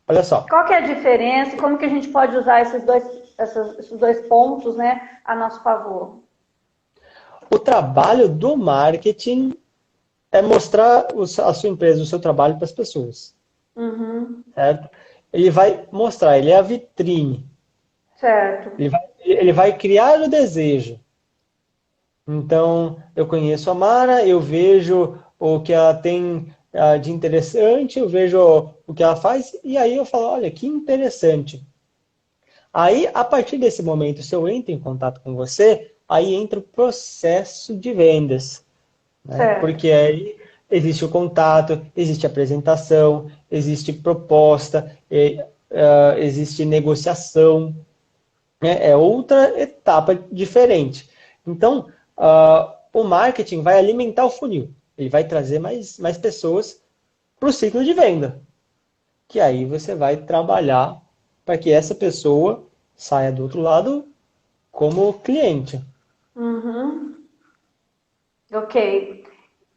S2: Olha só.
S1: Qual que é a diferença? Como que a gente pode usar esses dois pontos, né, a nosso favor?
S2: O trabalho do marketing é mostrar a sua empresa, o seu trabalho para as pessoas. Certo? Ele vai mostrar, ele é a vitrine.
S1: Certo.
S2: Ele vai criar o desejo. Então, eu conheço a Mara, eu vejo o que ela tem de interessante, eu vejo o que ela faz, e aí eu falo, olha, que interessante. Aí, a partir desse momento, se eu entro em contato com você, aí entra o processo de vendas. Né? Porque aí existe o contato, existe apresentação, existe proposta, existe negociação. Né? É outra etapa diferente. Então, o marketing vai alimentar o funil. Ele vai trazer mais pessoas para o ciclo de venda. Que aí você vai trabalhar para que essa pessoa saia do outro lado como cliente.
S1: Ok.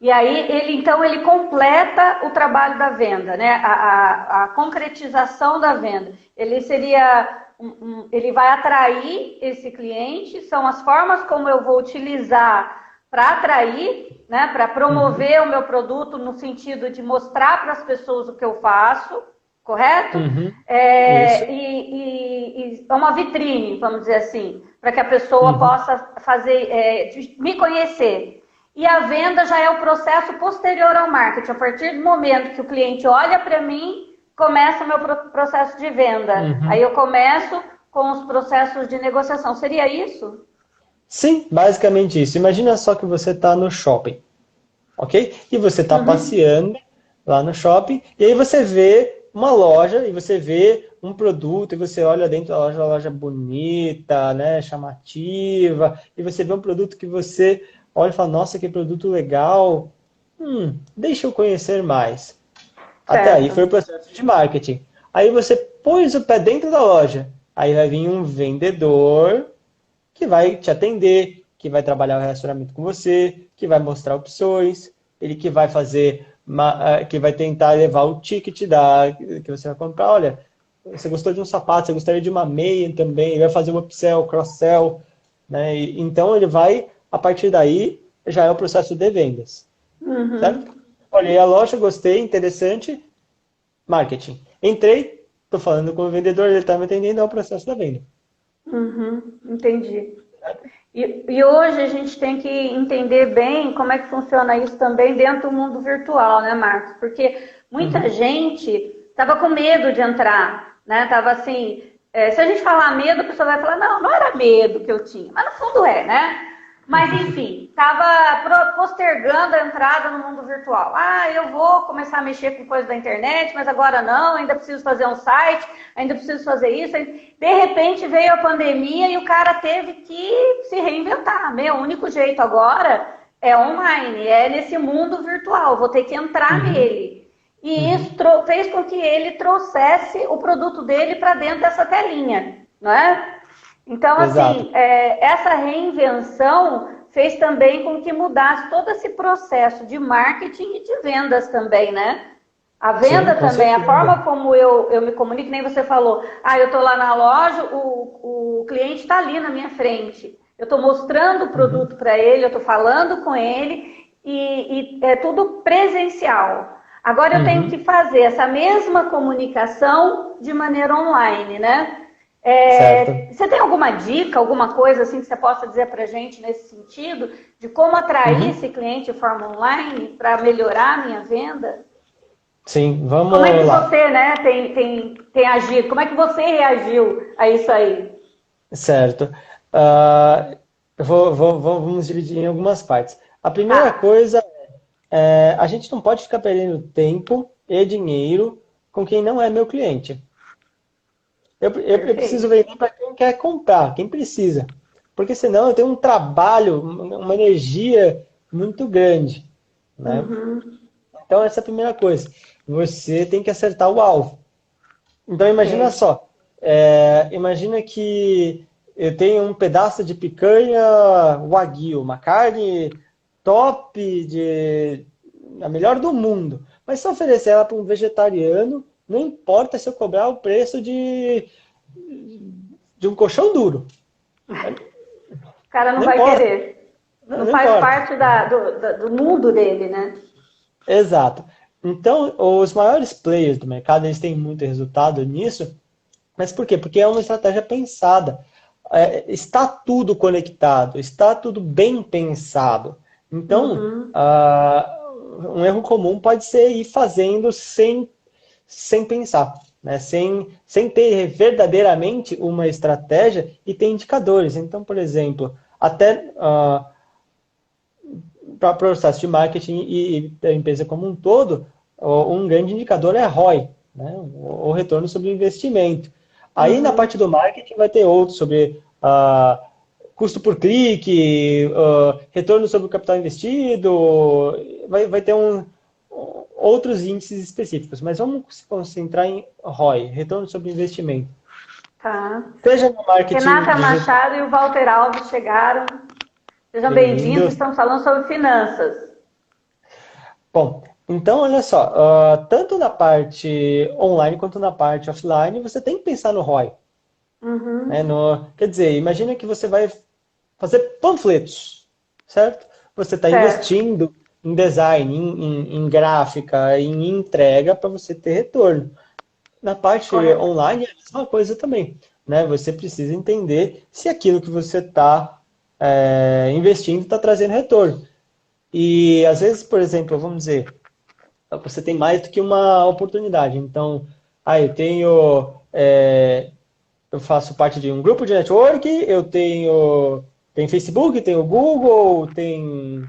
S1: E aí, então, ele completa o trabalho da venda, né? A concretização da venda. Ele seria... ele vai atrair esse cliente, são as formas como eu vou utilizar para atrair, né? Para promover o meu produto no sentido de mostrar para as pessoas o que eu faço, correto? E é uma vitrine, vamos dizer assim, para que a pessoa possa me conhecer. E a venda já é o processo posterior ao marketing. A partir do momento que o cliente olha para mim, começa o meu processo de venda. Aí eu começo com os processos de negociação. Seria isso?
S2: Sim, basicamente isso. Imagina só que você está no shopping, ok? E você está passeando lá no shopping, e aí você vê uma loja, e você vê um produto, e você olha dentro da loja, uma loja bonita, né, chamativa, e você vê um produto que você olha e fala, nossa, que produto legal, deixa eu conhecer mais. Até aí foi o processo de marketing. Aí você pôs o pé dentro da loja, aí vai vir um vendedor que vai te atender, que vai trabalhar o relacionamento com você, que vai mostrar opções, ele que vai fazer, que vai tentar levar o ticket que você vai comprar. Olha, você gostou de um sapato, você gostaria de uma meia também, ele vai fazer um upsell, cross-sell, né? Então ele vai, a partir daí, já é o processo de vendas. Certo? Olhei a loja, gostei, interessante, marketing. Entrei, estou falando com o vendedor, ele está me atendendo ao processo da venda.
S1: Entendi. E hoje a gente tem que entender bem como é que funciona isso também dentro do mundo virtual, né, Marcos? Porque muita gente estava com medo de entrar, né? Tava assim, se a gente falar medo, a pessoa vai falar, não era medo que eu tinha, mas no fundo né? Mas enfim, estava postergando a entrada no mundo virtual. Eu vou começar a mexer com coisa da internet, mas agora não, ainda preciso fazer um site, ainda preciso fazer isso. De repente veio a pandemia e o cara teve que se reinventar. O único jeito agora é online, é nesse mundo virtual, vou ter que entrar nele. E isso fez com que ele trouxesse o produto dele para dentro dessa telinha, não é? Então, assim, essa reinvenção fez também com que mudasse todo esse processo de marketing e de vendas também, né? A venda também, certeza. A forma como eu me comunico, nem você falou, eu estou lá na loja, o cliente está ali na minha frente. Eu estou mostrando o produto para ele, eu estou falando com ele e é tudo presencial. Agora eu tenho que fazer essa mesma comunicação de maneira online, né? Você tem alguma dica, alguma coisa assim que você possa dizer para a gente nesse sentido, de como atrair esse cliente de forma online para melhorar a minha venda?
S2: Sim, vamos lá.
S1: Como é que você, né, tem agido? Como é que você reagiu a isso aí?
S2: Certo. Vamos dividir em algumas partes. A primeira coisa a gente não pode ficar perdendo tempo e dinheiro com quem não é meu cliente. Eu preciso vender para quem quer comprar, quem precisa. Porque senão eu tenho um trabalho, uma energia muito grande. Né? Então essa é a primeira coisa. Você tem que acertar o alvo. Então imagina só. Imagina que eu tenho um pedaço de picanha wagyu, uma carne top, a melhor do mundo. Mas se eu oferecer ela para um vegetariano, não importa se eu cobrar o preço de um colchão duro.
S1: O cara não vai querer. Não faz parte do mundo dele, né?
S2: Exato. Então, os maiores players do mercado, eles têm muito resultado nisso. Mas por quê? Porque é uma estratégia pensada. Está tudo conectado, está tudo bem pensado. Então, um erro comum pode ser ir fazendo sem pensar, né? sem ter verdadeiramente uma estratégia e ter indicadores. Então, por exemplo, até para o processo de marketing e da empresa como um todo, um grande indicador é ROI, né? O retorno sobre o investimento. Aí, na parte do marketing, vai ter outros sobre custo por clique, retorno sobre o capital investido, vai ter outros índices específicos, mas vamos se concentrar em ROI, retorno sobre investimento.
S1: Tá.
S2: Seja no marketing...
S1: Renata Machado e o Walter Alves chegaram. Sejam bem-vindos, estamos falando sobre finanças.
S2: Bom, então olha só, tanto na parte online quanto na parte offline, você tem que pensar no ROI. Né? Quer dizer, imagina que você vai fazer panfletos, certo? Você está investindo em design, em gráfica, em entrega para você ter retorno. Na parte online é a mesma coisa também. Né? Você precisa entender se aquilo que você está investindo está trazendo retorno. E às vezes, por exemplo, vamos dizer, você tem mais do que uma oportunidade. Então, eu faço parte de um grupo de network, eu tenho Facebook, tenho Google, tem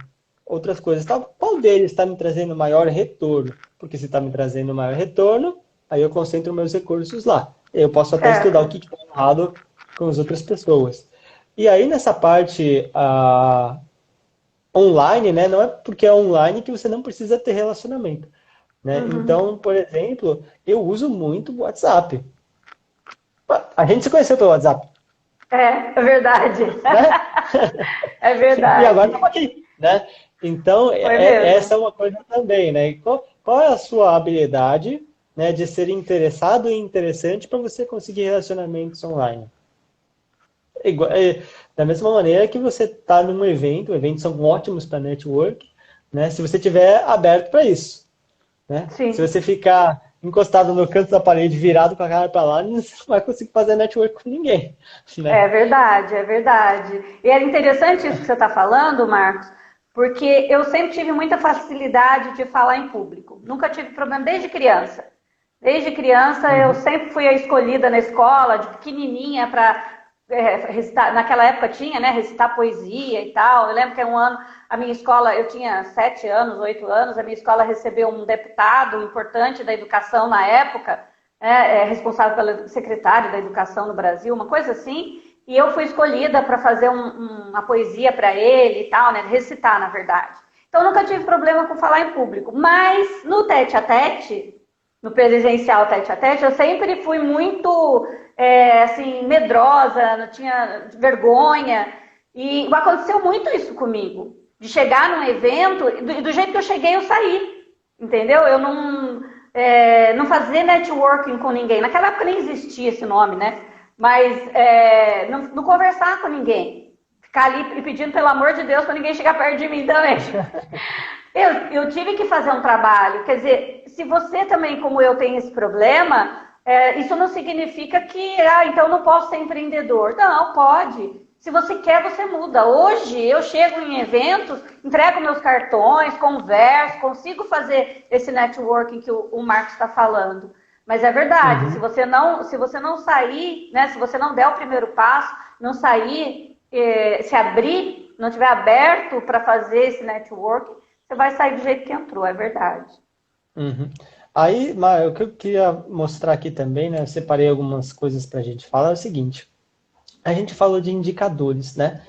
S2: outras coisas. Qual deles está me trazendo maior retorno? Porque se está me trazendo maior retorno, aí eu concentro meus recursos lá. Eu posso até estudar o que está errado com as outras pessoas. E aí, nessa parte online, né, não é porque é online que você não precisa ter relacionamento. Né? Então, por exemplo, eu uso muito o WhatsApp. A gente se conheceu pelo WhatsApp.
S1: É verdade.
S2: Né?
S1: É verdade.
S2: E agora estamos aqui. Né? Então, essa é uma coisa também. Né? Qual é a sua habilidade, né, de ser interessado e interessante para você conseguir relacionamentos online? Da mesma maneira que você está num evento, eventos são ótimos para network, né, se você estiver aberto para isso. Né? Se você ficar encostado no canto da parede, virado com a cara para lá, você não vai conseguir fazer network com ninguém, né?
S1: É verdade, é verdade. E é interessante isso que você está falando, Marcos, porque eu sempre tive muita facilidade de falar em público. Nunca tive problema desde criança. Desde criança eu sempre fui a escolhida na escola, de pequenininha, para recitar. Naquela época tinha, né, recitar poesia e tal. Eu lembro que um ano, a minha escola, eu tinha 7 anos, 8 anos, a minha escola recebeu um deputado importante da educação na época, responsável pelo secretário da educação no Brasil, uma coisa assim, e eu fui escolhida para fazer uma poesia para ele e tal, né, recitar, na verdade. Então, eu nunca tive problema com falar em público, mas no tete-a-tete, no presencial tete-a-tete, eu sempre fui muito, assim, medrosa, não tinha vergonha, e aconteceu muito isso comigo, de chegar num evento, e do jeito que eu cheguei, eu saí, entendeu? Eu não fazer networking com ninguém. Naquela época nem existia esse nome, né? Mas não conversar com ninguém. Ficar ali pedindo, pelo amor de Deus, para ninguém chegar perto de mim também. Eu tive que fazer um trabalho. Quer dizer, se você também, como eu, tem esse problema, isso não significa que, então não posso ser empreendedor. Não, pode. Se você quer, você muda. Hoje eu chego em eventos, entrego meus cartões, converso, consigo fazer esse networking que o Marcos está falando. Mas é verdade, se você não sair, né, se você não der o primeiro passo, não sair, se abrir, não tiver aberto para fazer esse networking, você vai sair do jeito que entrou, é verdade.
S2: Aí, o que eu queria mostrar aqui também, né, eu separei algumas coisas para a gente falar, é o seguinte. A gente falou de indicadores, né?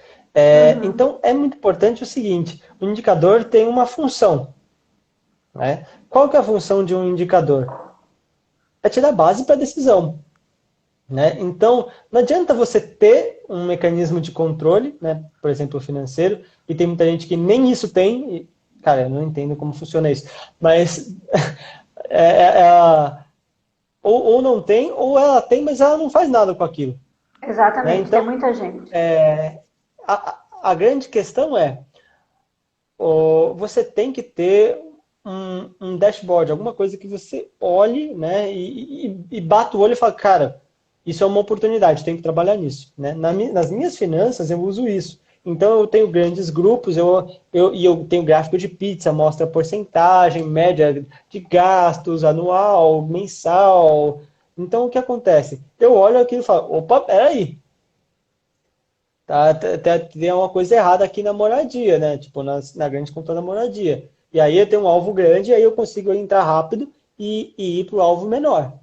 S2: Então, é muito importante o seguinte, o indicador tem uma função, né? Qual que é a função de um indicador? É te dar base para a decisão, né? Então, não adianta você ter um mecanismo de controle, né? Por exemplo, financeiro, e tem muita gente que nem isso tem, e, cara, eu não entendo como funciona isso, mas ou não tem, ou ela tem, mas ela não faz nada com aquilo. Né?
S1: Exatamente, tem
S2: Então,
S1: muita gente.
S2: a grande questão é, você tem que ter um dashboard, alguma coisa que você olhe, né, e bata o olho e fala, cara, isso é uma oportunidade, tem que trabalhar nisso. Né? Nas minhas finanças eu uso isso. Então eu tenho grandes grupos, eu tenho gráfico de pizza, mostra porcentagem, média de gastos, anual, mensal. Então o que acontece? Eu olho aquilo e falo, opa, peraí, tem uma coisa errada aqui na moradia, né? Tipo, na grande conta da moradia. E aí eu tenho um alvo grande, e aí eu consigo entrar rápido e ir para o alvo menor.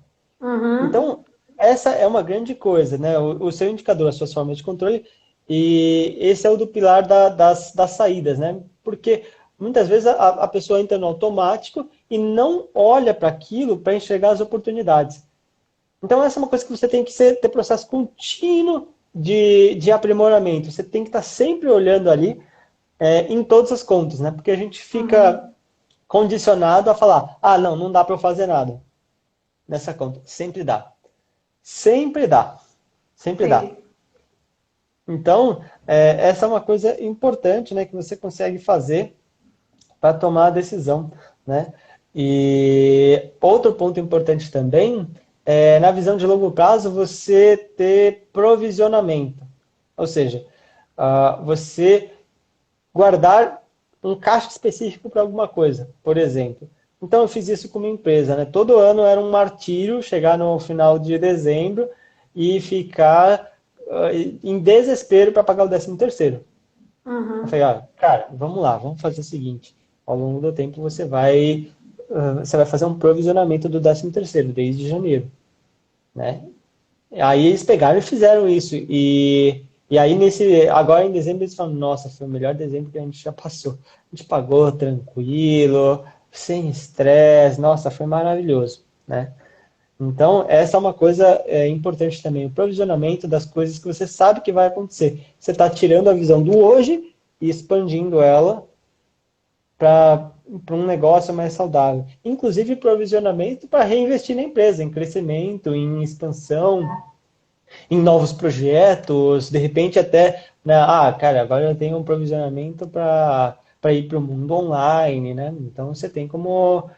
S2: Então, essa é uma grande coisa, né? O seu indicador, as suas formas de controle, e esse é o do pilar das saídas, né? Porque muitas vezes a pessoa entra no automático e não olha para aquilo para enxergar as oportunidades. Então, essa é uma coisa que você tem que ter processo contínuo de aprimoramento. Você tem que estar sempre olhando ali em todas as contas, né? Porque a gente fica condicionado a falar, não dá para eu fazer nada nessa conta. Sempre dá. Sempre dá. Sempre dá. Então, essa é uma coisa importante, né, que você consegue fazer para tomar a decisão, né? E outro ponto importante também na visão de longo prazo, você ter provisionamento. Ou seja, você guardar um caixa específico para alguma coisa, por exemplo. Então, eu fiz isso com uma empresa, né? Todo ano era um martírio chegar no final de dezembro e ficar em desespero para pagar o 13º. Eu falei, cara, vamos lá, vamos fazer o seguinte. Ao longo do tempo, você vai fazer um provisionamento do 13º, desde janeiro. Né? Aí eles pegaram e fizeram isso. E aí, agora em dezembro, eles falam, nossa, foi o melhor dezembro que a gente já passou. A gente pagou tranquilo, sem estresse, nossa, foi maravilhoso. Né? Então, essa é uma coisa importante também, o provisionamento das coisas que você sabe que vai acontecer. Você está tirando a visão do hoje e expandindo ela para um negócio mais saudável. Inclusive provisionamento para reinvestir na empresa, em crescimento, em expansão, em novos projetos, de repente até, né, cara, agora eu tenho um provisionamento para ir para o mundo online, né? Então você tem como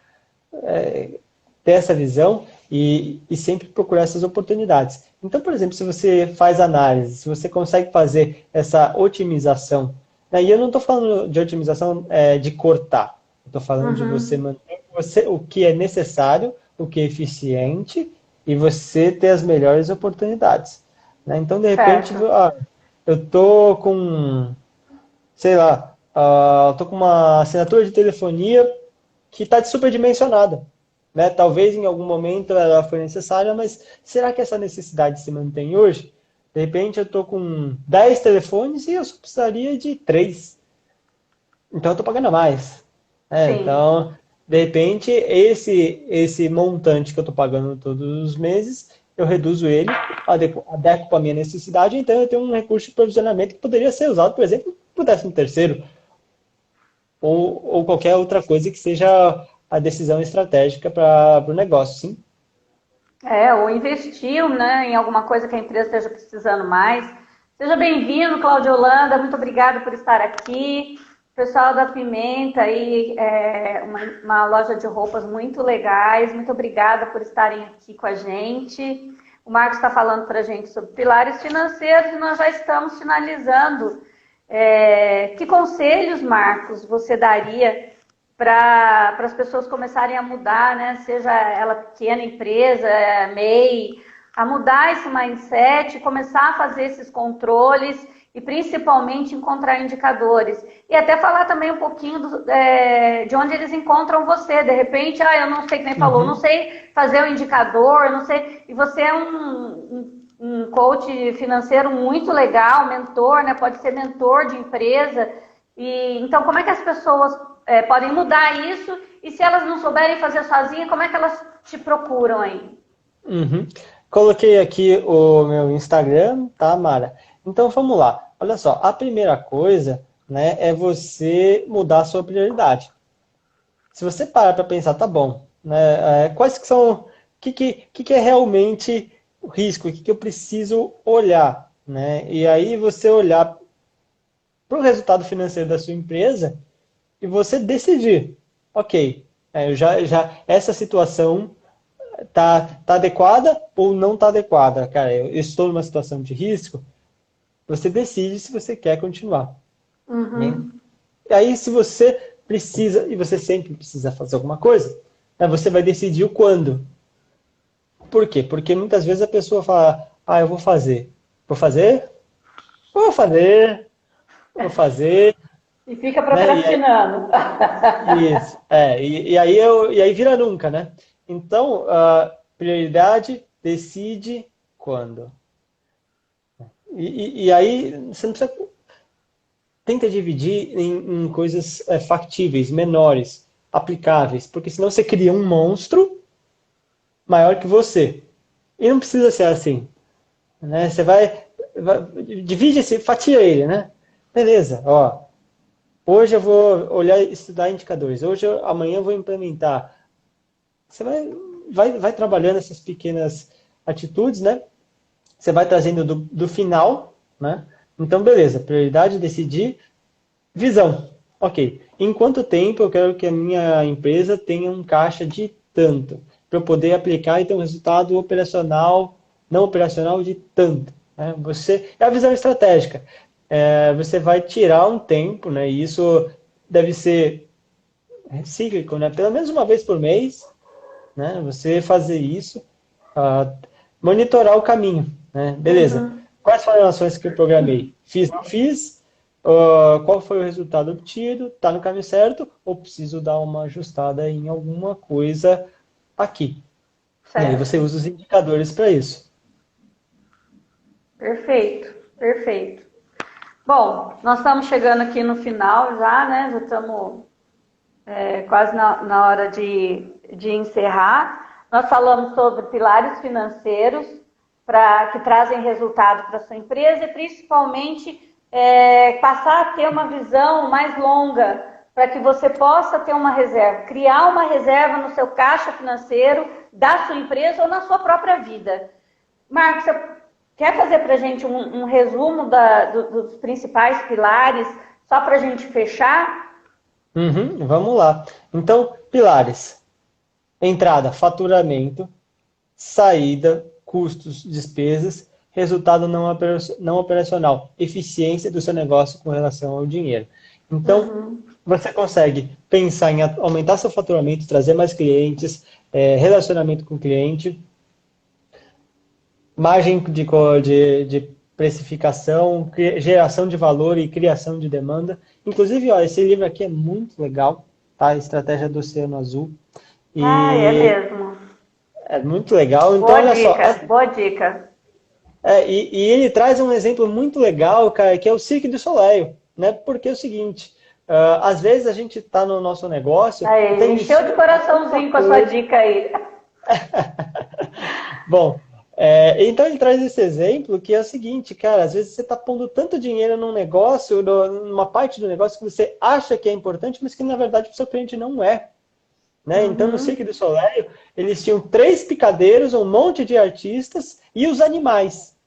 S2: ter essa visão e sempre procurar essas oportunidades. Então, por exemplo, se você faz análise, se você consegue fazer essa otimização, né, e eu não estou falando de otimização de cortar, estou falando de você manter o que é necessário, o que é eficiente, e você ter as melhores oportunidades. Né? Então, de repente, eu estou com, sei lá, estou com uma assinatura de telefonia que está superdimensionada. Né? Talvez em algum momento ela foi necessária, mas será que essa necessidade se mantém hoje? De repente eu estou com 10 telefones e eu só precisaria de 3. Então eu estou pagando a mais. Então, de repente, esse montante que eu estou pagando todos os meses, eu reduzo ele, adequo para a minha necessidade, então eu tenho um recurso de provisionamento que poderia ser usado, por exemplo, para o 13º, ou qualquer outra coisa que seja a decisão estratégica para o negócio, sim.
S1: Ou investir, né, em alguma coisa que a empresa esteja precisando mais. Seja bem-vindo, Cláudio Holanda, muito obrigada por estar aqui. Pessoal da Pimenta, aí, uma loja de roupas muito legais, muito obrigada por estarem aqui com a gente. O Marcos está falando para a gente sobre pilares financeiros e nós já estamos finalizando. Que conselhos, Marcos, você daria para as pessoas começarem a mudar, né? Seja ela pequena empresa, MEI, a mudar esse mindset, começar a fazer esses controles e principalmente encontrar indicadores. E até falar também um pouquinho de onde eles encontram você. De repente, eu não sei, que nem falou, não sei fazer o indicador, não sei. E você é um coach financeiro muito legal, mentor, né? Pode ser mentor de empresa. Então, como é que as pessoas podem mudar isso? E se elas não souberem fazer sozinha, como é que elas te procuram aí?
S2: Coloquei aqui o meu Instagram, tá, Mara? Então, vamos lá. Olha só, a primeira coisa, né, é você mudar a sua prioridade. Se você parar para pensar, tá bom, né, quais que são, o que é realmente o risco, o que eu preciso olhar, né? E aí você olhar para o resultado financeiro da sua empresa e você decidir, ok, essa situação tá adequada ou não tá adequada? Cara, eu estou numa situação de risco. Você decide se você quer continuar. Né? E aí, se você precisa, e você sempre precisa fazer alguma coisa, você vai decidir o quando. Por quê? Porque muitas vezes a pessoa fala, eu vou fazer. Vou fazer? Vou fazer. Vou fazer.
S1: E fica procrastinando.
S2: Isso. E aí vira nunca, né? Então, prioridade, decide quando. E aí você não precisa. Tenta dividir em coisas factíveis, menores, aplicáveis, porque senão você cria um monstro maior que você. E não precisa ser assim. Né? Você divide fatia ele, né? Beleza, hoje eu vou estudar indicadores, amanhã eu vou implementar. Você vai trabalhando essas pequenas atitudes, né? Você vai trazendo do final, né? Então, beleza, prioridade, decidir, visão. Ok, em quanto tempo eu quero que a minha empresa tenha um caixa de tanto, para eu poder aplicar e ter um resultado operacional, não operacional de tanto. Né? É a visão estratégica. Você vai tirar um tempo, né? E isso deve ser cíclico, né? Pelo menos uma vez por mês, né? Você fazer isso, monitorar o caminho. Né? Beleza. Quais foram as ações que eu programei? Fiz, não fiz? Qual foi o resultado obtido? Está no caminho certo? Ou preciso dar uma ajustada em alguma coisa aqui? Certo. E aí você usa os indicadores para isso.
S1: Perfeito, perfeito. Bom, nós estamos chegando aqui no final já, né? Já estamos quase na hora de encerrar. Nós falamos sobre pilares financeiros que trazem resultado para a sua empresa e principalmente passar a ter uma visão mais longa para que você possa ter uma reserva, criar uma reserva no seu caixa financeiro da sua empresa ou na sua própria vida. Marcos, você quer fazer para a gente um resumo dos principais pilares, só para a gente fechar?
S2: Vamos lá. Então, pilares. Entrada, faturamento. Saída, custos, despesas. Resultado não operacional, eficiência do seu negócio com relação ao dinheiro. Então, você consegue pensar em aumentar seu faturamento, trazer mais clientes, relacionamento com o cliente, margem de precificação, geração de valor e criação de demanda. Inclusive, ó, esse livro aqui é muito legal, tá? Estratégia do Oceano Azul.
S1: É mesmo.
S2: É muito legal. Então,
S1: Boa
S2: olha
S1: dica,
S2: só.
S1: boa dica.
S2: E ele traz um exemplo muito legal, cara, que é o Cirque du Soleil, né? Porque é o seguinte, às vezes a gente está no nosso negócio e
S1: Aí,
S2: tem
S1: encheu de coraçãozinho com a sua dica aí.
S2: Bom, então ele traz esse exemplo que é o seguinte, cara, às vezes você está pondo tanto dinheiro num negócio, numa parte do negócio que você acha que é importante, mas que na verdade o seu cliente não é. Né? Então, no Cirque du Soleil, eles tinham 3 picadeiros, um monte de artistas e os animais.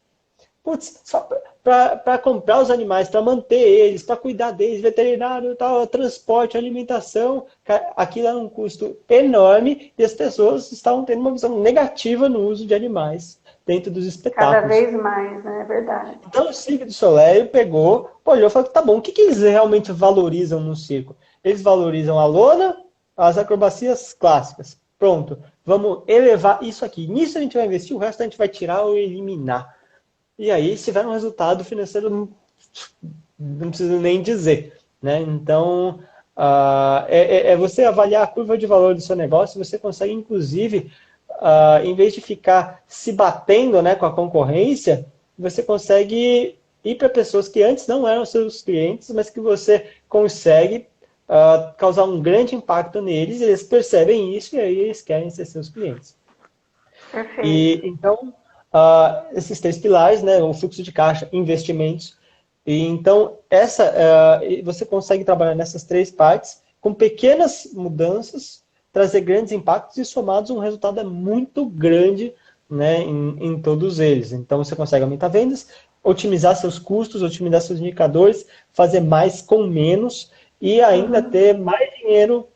S2: Putz, só para comprar os animais, para manter eles, para cuidar deles, veterinário, tal, transporte, alimentação, aquilo era um custo enorme e as pessoas estavam tendo uma visão negativa no uso de animais dentro dos
S1: Cada
S2: espetáculos.
S1: vez mais, né? É verdade.
S2: Então o Cirque du Soleil pegou, olhou e falou, tá bom, o que eles realmente valorizam no circo? Eles valorizam a lona, as acrobacias clássicas. Pronto, vamos elevar isso aqui. Nisso a gente vai investir, o resto a gente vai tirar ou eliminar. E aí, se tiver um resultado financeiro, não preciso nem dizer. Né? Então, você avaliar a curva de valor do seu negócio, você consegue, inclusive, em vez de ficar se batendo, né, com a concorrência, você consegue ir para pessoas que antes não eram seus clientes, mas que você consegue causar um grande impacto neles, eles percebem isso e aí eles querem ser seus clientes.
S1: Perfeito.
S2: E então, esses 3 pilares, né, o fluxo de caixa, investimentos, e então você consegue trabalhar nessas 3 partes com pequenas mudanças, trazer grandes impactos e somados um resultado muito grande, né, em todos eles. Então você consegue aumentar vendas, otimizar seus custos, otimizar seus indicadores, fazer mais com menos e ainda ter mais dinheiro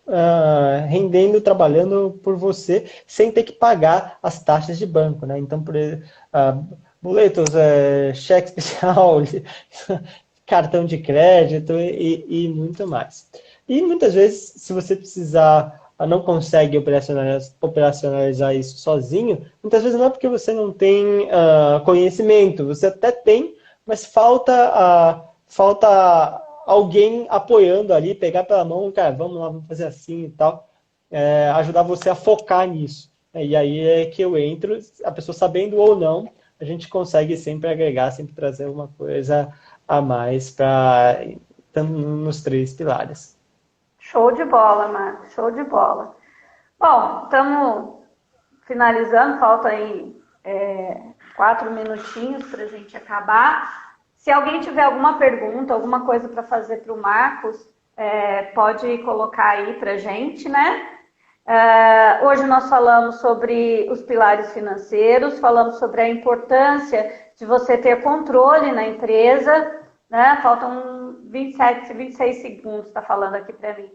S2: rendendo, trabalhando por você, sem ter que pagar as taxas de banco. Né? Então, por exemplo, boletos, cheque especial, cartão de crédito e muito mais. E muitas vezes, se você precisar, não consegue operacionalizar isso sozinho, muitas vezes não é porque você não tem conhecimento, você até tem, mas falta alguém apoiando ali, pegar pela mão, cara, vamos lá, vamos fazer assim e tal, ajudar você a focar nisso. E aí é que eu entro, a pessoa sabendo ou não, a gente consegue sempre agregar, sempre trazer uma coisa a mais nos 3 pilares.
S1: Show de bola, Marcos, show de bola. Bom, estamos finalizando, falta aí 4 minutinhos para a gente acabar. Se alguém tiver alguma pergunta, alguma coisa para fazer para o Marcos, pode colocar aí para a gente, né? Hoje nós falamos sobre os pilares financeiros, falamos sobre a importância de você ter controle na empresa, né? Faltam 26 segundos, está falando aqui para mim.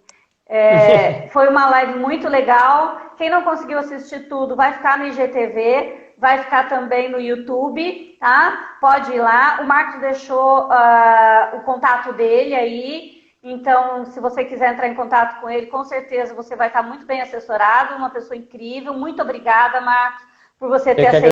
S1: Foi uma live muito legal. Quem não conseguiu assistir tudo, vai ficar no IGTV, vai ficar também no YouTube, tá? Pode ir lá. O Marcos deixou o contato dele aí. Então, se você quiser entrar em contato com ele, com certeza você vai estar muito bem assessorado, uma pessoa incrível. Muito obrigada, Marcos, por você ter aceitado.